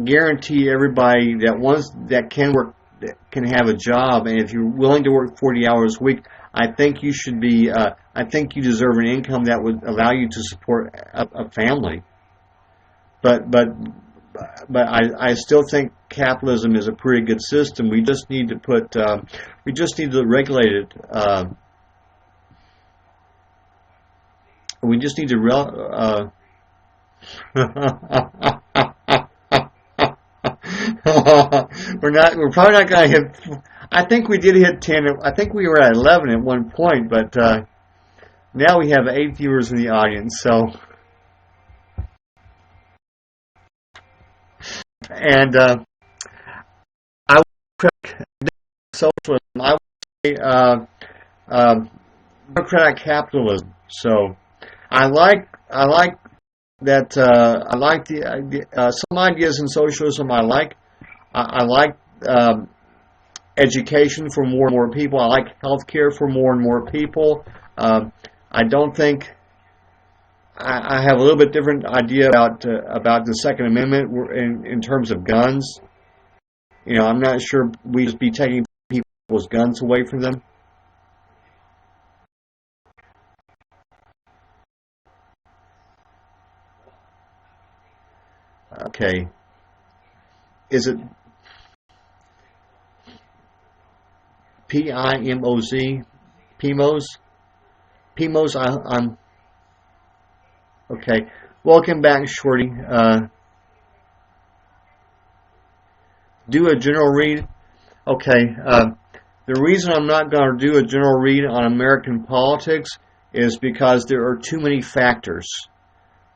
guarantee everybody that can work, that can have a job, and if you're willing to work 40 hours a week, I think you should be. I think you deserve an income that would allow you to support a family. But I still think capitalism is a pretty good system. We just need to we just need to regulate it. We just need to We're probably not going to hit. I think we did hit 10. I think we were at 11 at one point, but now we have 8 viewers in the audience. So, and I would socialism. I would say democratic capitalism. So, I like that. I like some ideas in socialism. I like education for more and more people. I like healthcare for more and more people. I don't think I have a little bit different idea about the Second Amendment in terms of guns. I'm not sure we just be taking people's guns away from them. Okay. Is it PIMOZ? PIMOZ? PIMOZ, I'm... Okay. Welcome back, Shorty. Do a general read. Okay. The reason I'm not going to do a general read on American politics is because there are too many factors.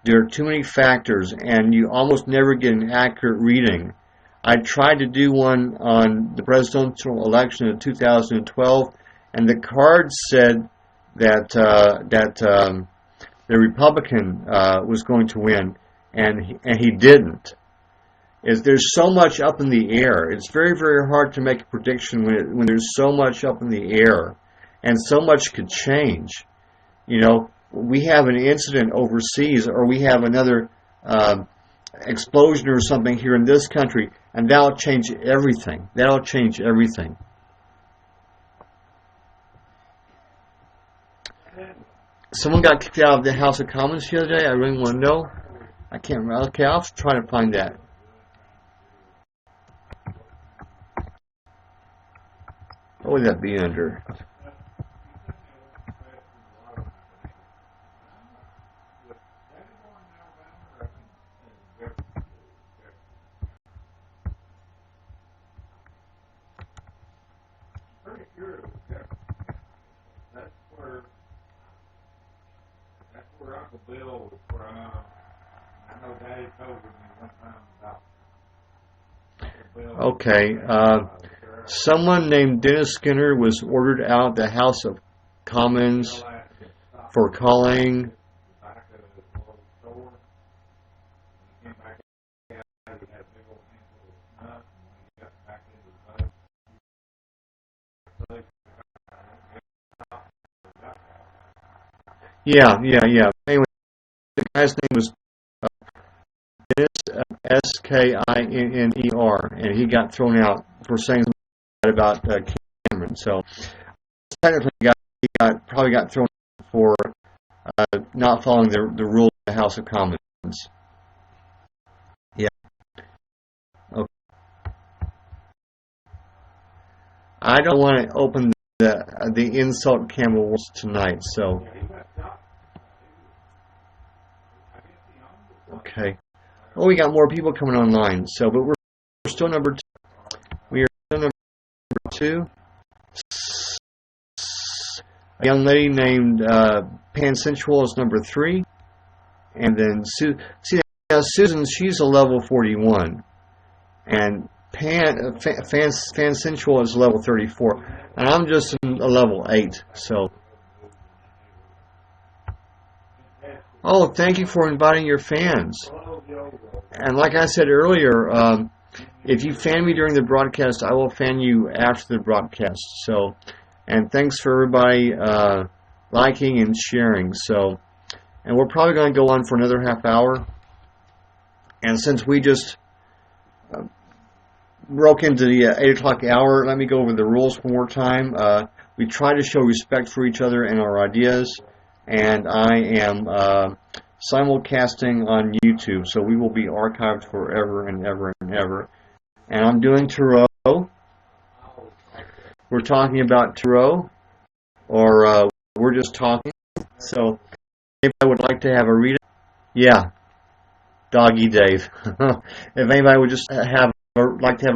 There are too many factors, and you almost never get an accurate reading. I tried to do one on the presidential election of 2012, and the cards said that the Republican was going to win, and he didn't. There's so much up in the air. It's very, very hard to make a prediction when there's so much up in the air, and so much could change. We have an incident overseas, or we have another explosion or something here in this country, and that'll change everything. That'll change everything. Someone got kicked out of the House of Commons the other day. I really want to know. I can't remember. Okay, I'll try to find that. What would that be under? Okay, someone named Dennis Skinner was ordered out of the House of Commons for calling Yeah. Anyway, the guy's name was Dennis, Skinner, and he got thrown out for saying something about Cameron. So technically, he probably got thrown out for not following the rules of the House of Commons. Yeah. Okay. I don't want to open the insult can of worms tonight. So. Okay. Oh, we got more people coming online. So, but we're still number 2. We are still number 2. A young lady named Pansensual is number 3, and then Susan, she's a level 41, and Fansensual is level 34, and I'm just a level 8. So. Oh, thank you for inviting your fans. And like I said earlier, if you fan me during the broadcast, I will fan you after the broadcast. So, and thanks for everybody liking and sharing. So, and we're probably going to go on for another half hour. And since we just broke into the 8 o'clock hour, let me go over the rules one more time. We try to show respect for each other and our ideas. And I am simulcasting on YouTube, so we will be archived forever and ever and ever. And I'm doing Tarot. We're talking about Tarot, or we're just talking. So if I would like to have a reading, yeah, Doggy Dave. If anybody would just like to have a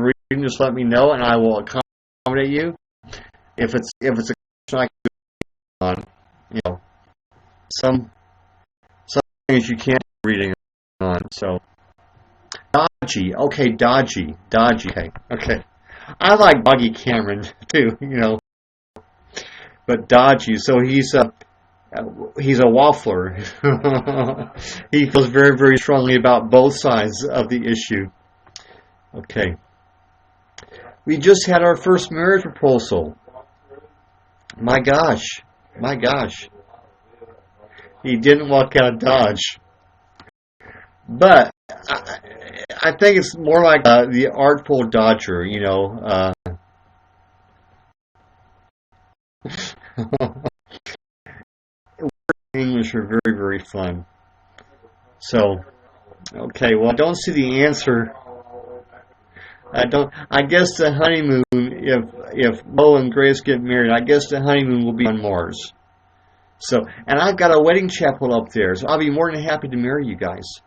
reading, just let me know, and I will accommodate you. If it's a question I can do on, some things you can't reading on. So dodgy, dodgy. Okay. I like Doggy Cameron too, but dodgy. So he's a waffler. He feels very, very strongly about both sides of the issue. Okay. We just had our first marriage proposal. My gosh. He didn't walk out of Dodge. But I think it's more like the Artful Dodger, English are very, very fun. So, okay, well, I don't see the answer. I guess the honeymoon, if Mo and Grace get married, I guess the honeymoon will be on Mars. So, and I've got a wedding chapel up there, so I'll be more than happy to marry you guys.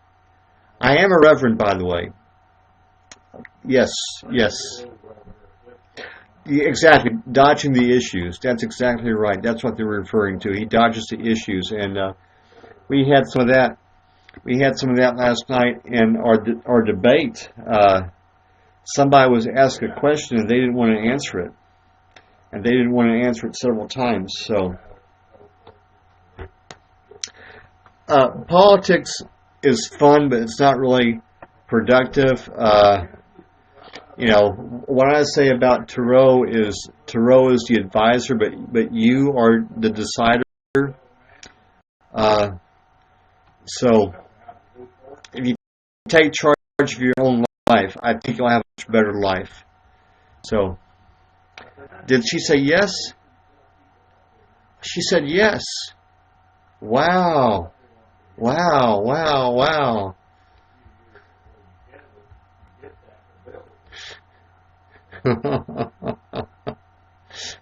I am a reverend, by the way. Yes. Yeah, exactly. Dodging the issues. That's exactly right. That's what they're referring to. He dodges the issues, and we had some of that. We had some of that last night in our debate. Somebody was asked a question, and they didn't want to answer it, and they didn't want to answer it several times. So. Politics is fun, but it's not really productive. What I say about Tarot is the advisor, but you are the decider. So if you take charge of your own life, I think you'll have a much better life. So, did she say yes? She said yes. Wow. Wow, wow, wow.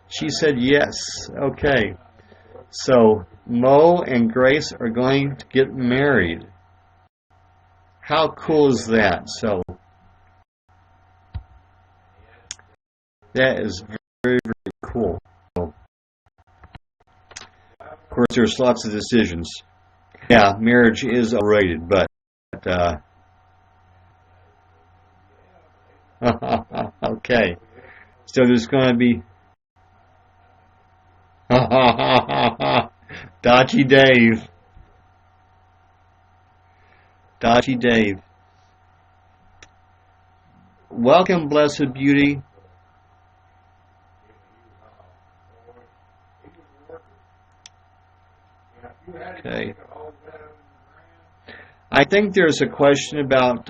She said yes. Okay. So, Mo and Grace are going to get married. How cool is that? So, that is very, very cool. Of course, there's lots of decisions. Yeah, marriage is overrated, but okay. So there's going to be Dodgy Dave. Dodgy Dave. Welcome, blessed beauty. Okay. I think there's a question about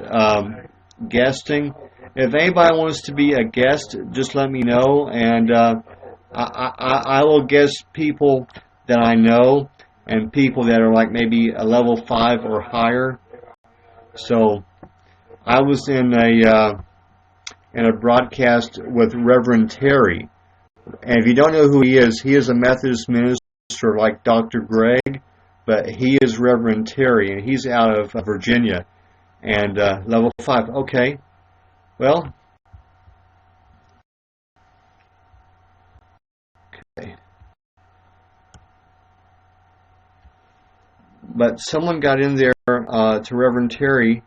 guesting. If anybody wants to be a guest, just let me know, and I will guest people that I know and people that are like maybe a level 5 or higher. So I was in a broadcast with Reverend Terry, and if you don't know who he is a Methodist minister like Dr. Greg, but he is Reverend Terry, and he's out of Virginia, and level 5. Okay, well, okay. But someone got in there to Reverend Terry.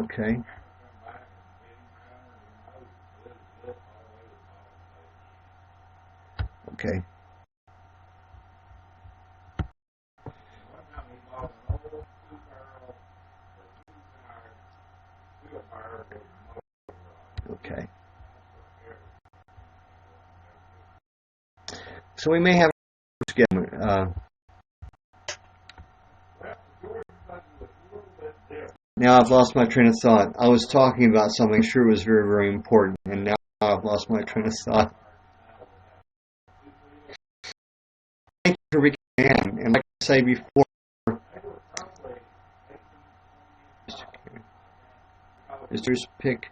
Okay. Okay. Okay. So we may have now I've lost my train of thought. I was talking about something I'm sure was very, very important, and now I've lost my train of thought. Thank you for being a man, and like I say before, Mr. Pick.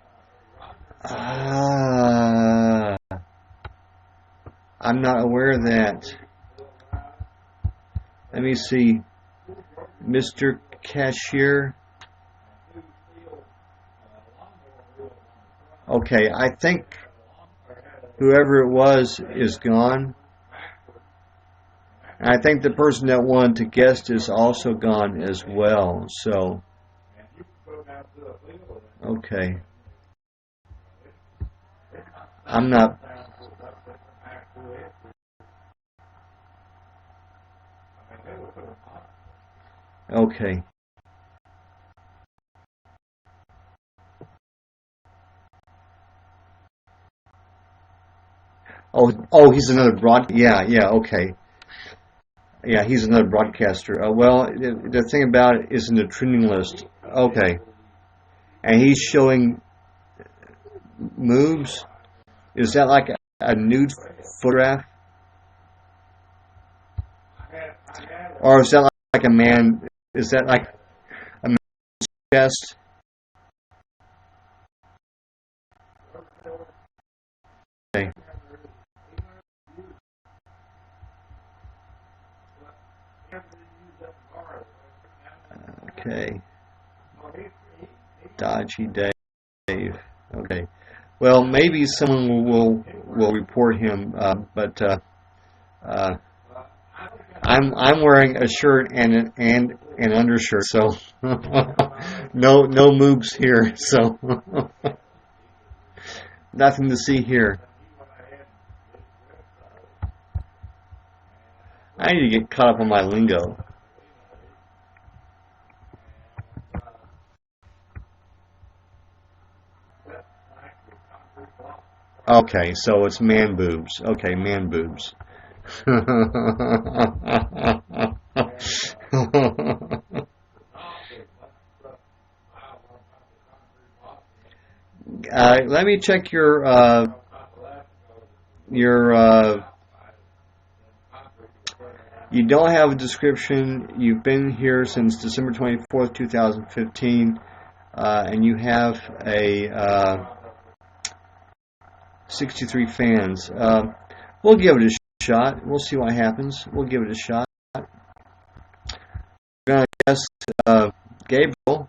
I'm not aware of that. Let me see. Mr. Cashier. Okay, I think whoever it was is gone. And I think the person that wanted to guest is also gone as well. So, okay. I'm not. Okay. Oh, he's another yeah, okay. Yeah, he's another broadcaster. Well, the thing about it is in the trending list. Okay. And he's showing moves. Is that like a nude photograph? Or is that like a man? Is that like a man's chest? Okay. Okay. Dodgy Dave. Okay. Well, maybe someone will report him, but I'm wearing a shirt and an undershirt, so no moobs here, so nothing to see here. I need to get caught up on my lingo. Okay, so it's man boobs. Okay, man boobs. Let me check your. You don't have a description. You've been here since December 24th, 2015, and you have a 63 fans. We'll give it a shot. We'll see what happens. We'll give it a shot. We're gonna guess Gabriel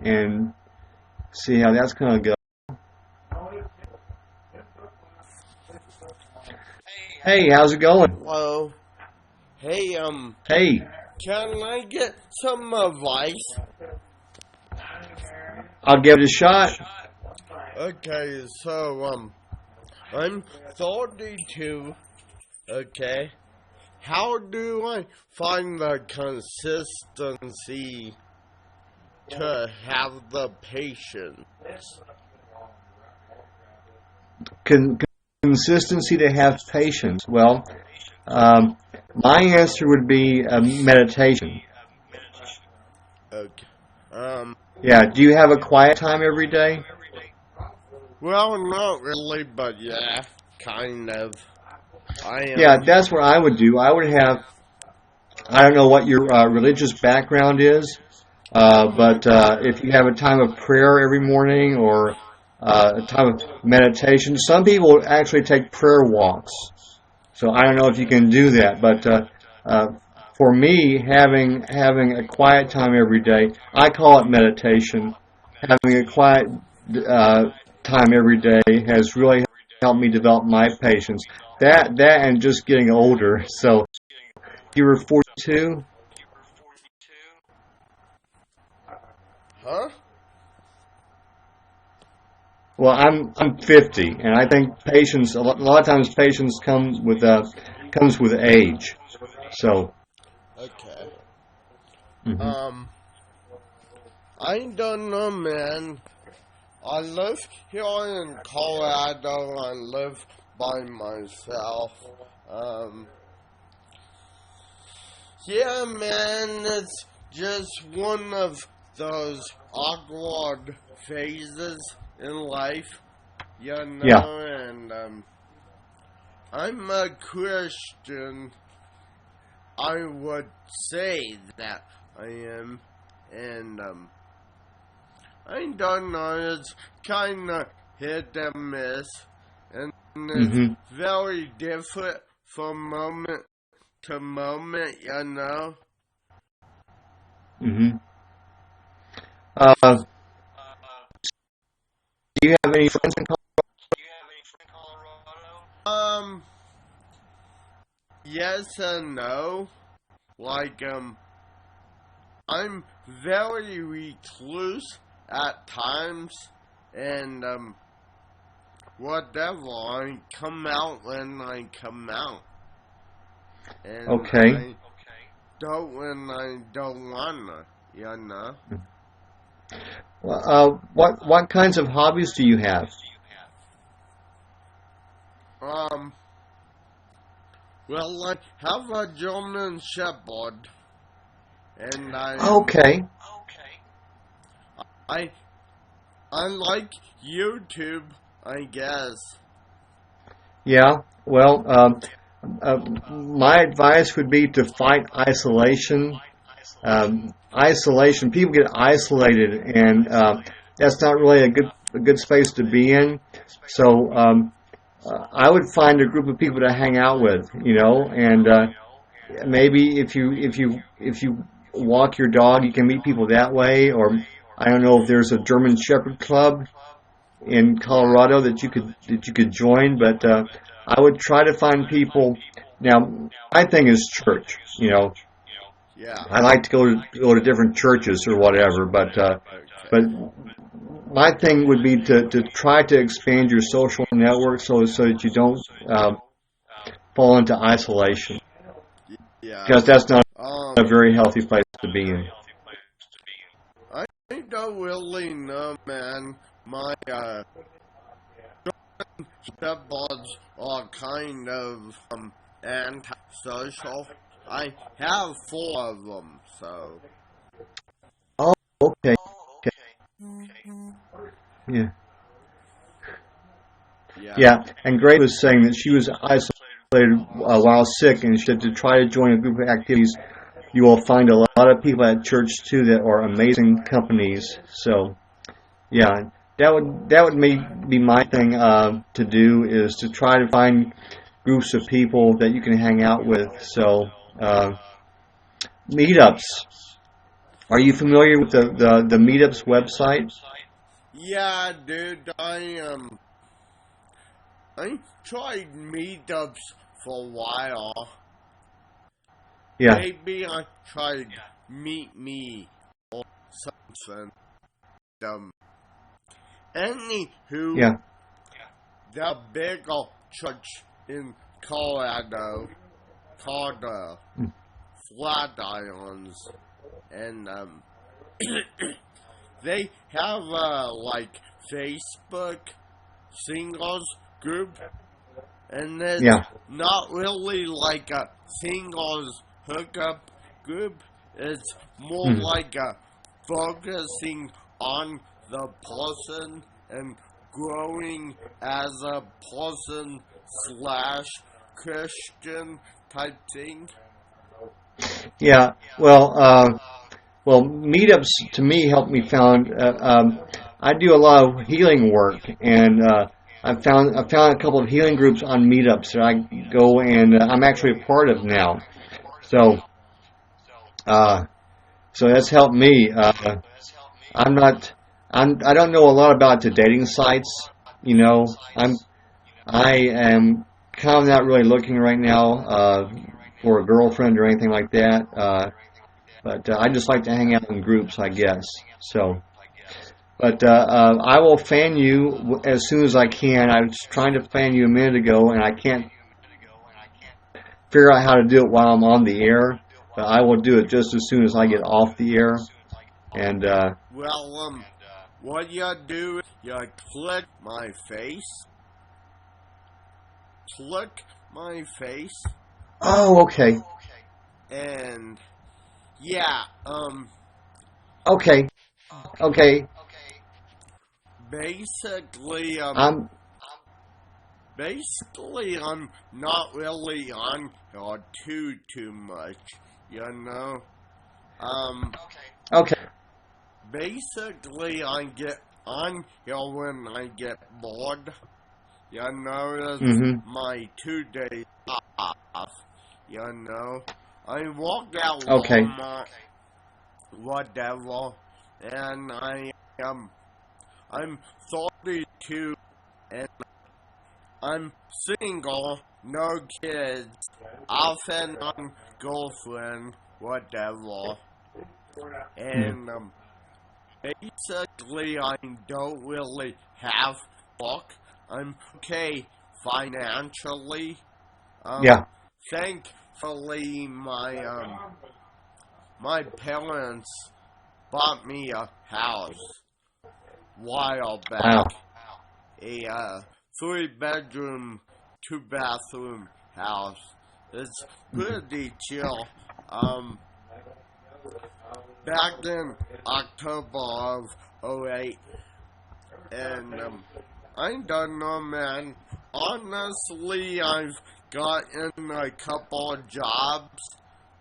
and see how that's gonna go. Hey, how's it going? Hello. Hey, Hey, can I get some advice? I'll give it a shot. Okay, so, I'm 32, okay? How do I find the consistency to have the patience? Consistency to have patience. Well, my answer would be meditation. Okay. Yeah. Do you have a quiet time every day? Well, not really, but yeah, kind of. Yeah, that's what I would do. I would have. I don't know what your religious background is, but if you have a time of prayer every morning or a time of meditation, some people actually take prayer walks. So I don't know if you can do that, but for me, having a quiet time every day, I call it meditation. Having a quiet time every day has really helped me develop my patience. That and just getting older. So you were 42. Huh? Well, I'm 50, and I think patience. A lot of times, patience comes with age. So. Okay. Mm-hmm. I don't know, man. I live here in Colorado. I live by myself. Yeah, man, it's just one of those awkward phases in life, you know, Yeah. and I'm a Christian. I would say that I am, and I don't know, it's kind of hit and miss, and it's very different from moment to moment, you know. Do you have any friends in Colorado? Yes and no. Like, I'm very recluse at times, and, whatever, I come out when I come out. And Okay. I don't when I don't wanna, you know? What kinds of hobbies do you have? Well, I have a German Shepherd, and I like YouTube, I guess. Yeah. Well, my advice would be to fight isolation. Isolation. People get isolated, and that's not really a good space to be in. So I would find a group of people to hang out with, you know, and maybe if you walk your dog, you can meet people that way. Or I don't know if there's a German Shepherd Club in Colorado that you could join, but I would try to find people. Now, my thing is church, you know. Yeah. I like to go to different churches or whatever, but my thing would be to try to expand your social network so that you don't fall into isolation. Yeah. because that's not a Um, very healthy place to be in. I don't really know, man. My stepbuds are kind of antisocial. I have four of them, so Oh, okay. Yeah. yeah. Yeah, and Grace was saying that she was isolated while sick, and she had to try to join a group of activities. You will find a lot of people at church too that are amazing companies. So, yeah, be my thing to do, is to try to find groups of people that you can hang out with. So, meetups. Are you familiar with the meetups website? Yeah, dude, I tried meetups for a while. Yeah, Maybe I tried Meet Me or something. Um, Anywho, yeah. the big old church in Colorado called Flatirons, and they have like Facebook singles group, and it's Yeah. not really like a singles hookup group. It's more Mhm. like a focusing on the person and growing as a person slash Christian type thing. Yeah. Well, meetups to me help me found. I do a lot of healing work, and I found a couple of healing groups on meetups that I go, and I'm actually a part of now. So uh, so that's helped me. I'm not. I don't know a lot about the dating sites. You know, I am kind of not really looking right now for a girlfriend or anything like that. But I just like to hang out in groups, I guess. So, but I will fan you as soon as I can. I was trying to fan you a minute ago, and I can't figure out how to do it while I'm on the air. But I will do it just as soon as I get off the air. And Well, what you do is you click my face, oh, okay, and yeah, okay, okay. basically, I'm I'm not really on here too much, you know. Um, okay. Basically, I get on here when I get bored. You know, it's Mhm. my 2 days off. You know, I walk out Okay. Walmart, whatever, and I'm 32, and I'm single, no kids, often on girlfriend, whatever, Mhm. and basically I don't really have work. I'm okay financially. Um, Yeah. Thankfully, my parents bought me a house a while Wow. back, a 3 bedroom, 2 bathroom house. It's pretty chill. Um, Back in October of '08, and I don't know, man. Honestly, I've gotten a couple of jobs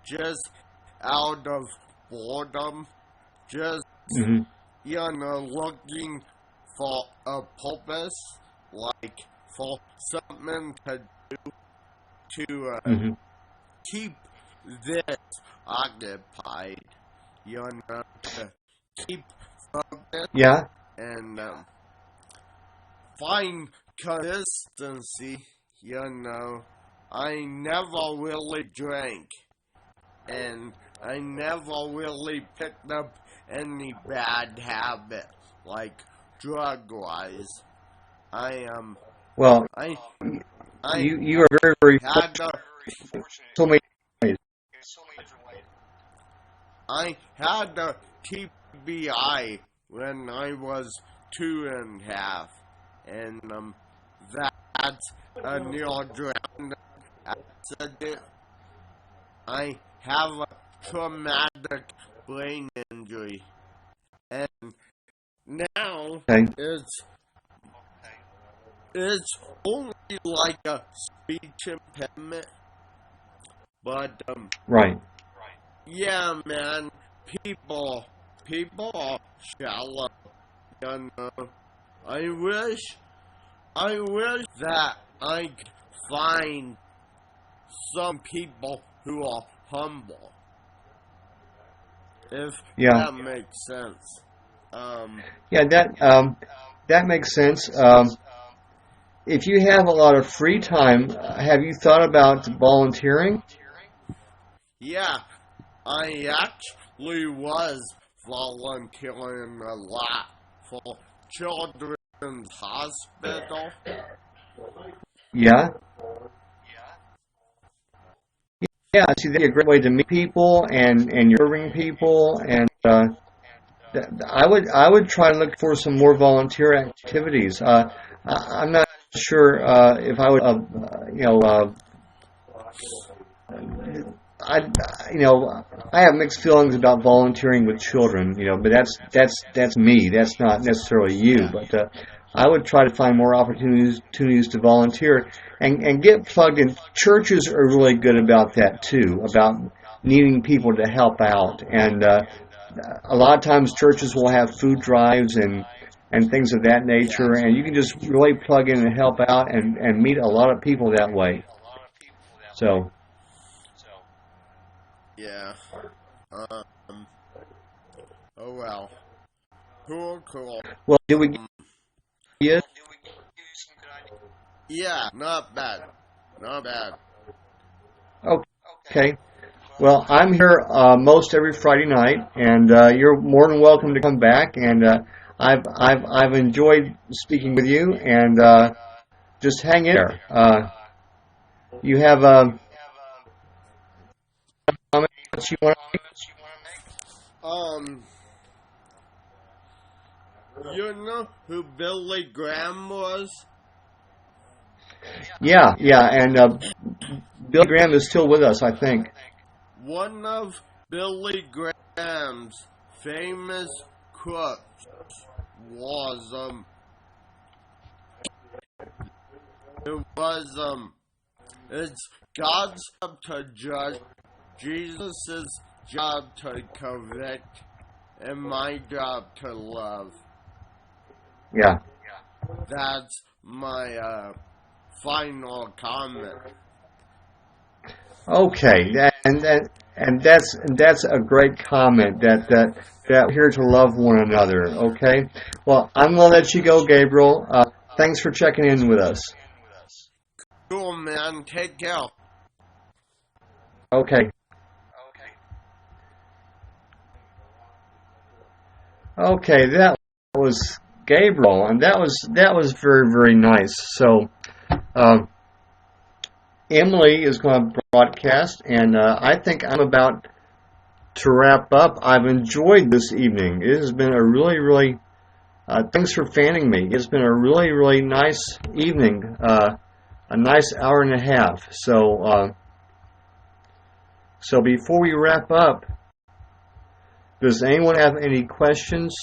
just out of boredom, just, Mhm. looking for a purpose, like for something to Mhm. keep this occupied, to keep focused Yeah. and find consistency. I never really drank, and I never really picked up any bad habit, like drug wise. I Well, I I you are very had a so many ways. I had a TBI when I was 2.5, and that's a near-drowned accident. I have a traumatic brain injury, and now Okay. it's only like a speech impairment, but Right. yeah, man, people are shallow, you know. I wish that I could find some people who are humble, if Yeah. that makes sense. Yeah. That makes sense. If you have a lot of free time, have you thought about volunteering? Yeah, I actually was volunteering a lot for Children's Hospital. Yeah. Yeah. See, that'd be a great way to meet people, and you're serving people, and I would try to look for some more volunteer activities. I'm not sure if I would, I I have mixed feelings about volunteering with children, but that's me. That's not necessarily you, but I would try to find more opportunities to volunteer and get plugged in. Churches are really good about that too, about needing people to help out, and a lot of times churches will have food drives and things of that nature, and you can just really plug in and help out and meet a lot of people that way. So. Yeah. Oh well. Cool. Well, did we get you? Yeah, not bad. Okay. Well, I'm here most every Friday night, and you're more than welcome to come back. And I've enjoyed speaking with you, and just hang in there. You have comments you want to Um, you know who Billy Graham was? Yeah, and Billy Graham is still with us, I think. One of Billy Graham's famous quotes was it's God's job to judge, Jesus' job to convict, and my job to love. Yeah. That's my final comment. Okay, and that's a great comment. That we're here to love one another. Okay. Well, I'm gonna let you go, Gabriel. Thanks for checking in with us. Cool, man. Take care. Okay. Okay, that was Gabriel, and that was very, very nice. So, Emily is going to broadcast, and I think I'm about to wrap up. I've enjoyed this evening. It has been a really, really thanks for fanning me. It's been a really, really nice evening, a nice hour and a half. So before we wrap up, does anyone have any questions?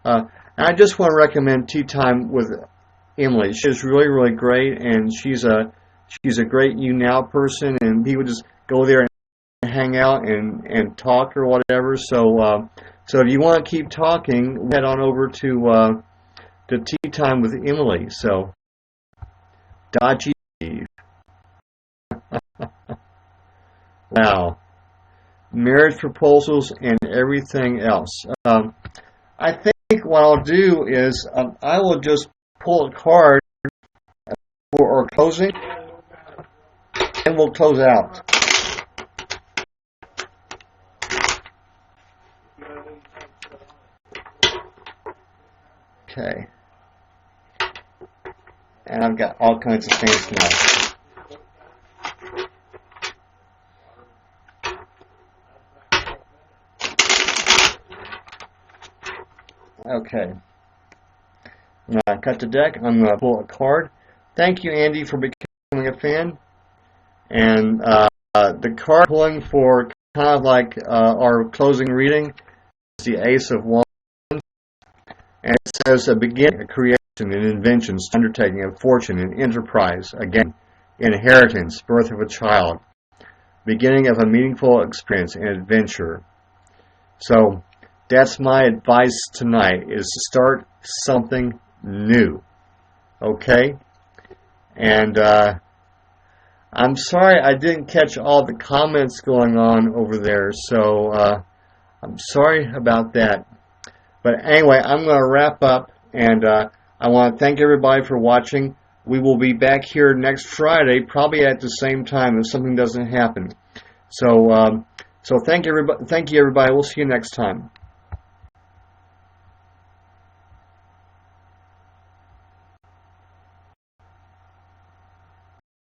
I just want to recommend Tea Time with Emily. She's really, really great, and she's a great YouNow person, and people just go there and hang out and talk or whatever. So if you want to keep talking, head on over to Tea Time with Emily. So, dodgy. Wow. Marriage proposals and everything else. I think what I'll do is I will just pull a card for our closing, and we'll close out. Okay. And I've got all kinds of things now. Okay. I'm going to cut the deck. I'm going to pull a card. Thank you, Andy, for becoming a fan. And the card pulling for kind of like our closing reading is the Ace of Wands. And it says a beginning, a creation, an invention, undertaking, a fortune, an enterprise, again, inheritance, birth of a child, beginning of a meaningful experience, an adventure. So that's my advice tonight, is to start something new. Okay? And I'm sorry I didn't catch all the comments going on over there, so I'm sorry about that. But anyway, I'm going to wrap up, and I want to thank everybody for watching. We will be back here next Friday, probably at the same time if something doesn't happen. So thank you, everybody. We'll see you next time.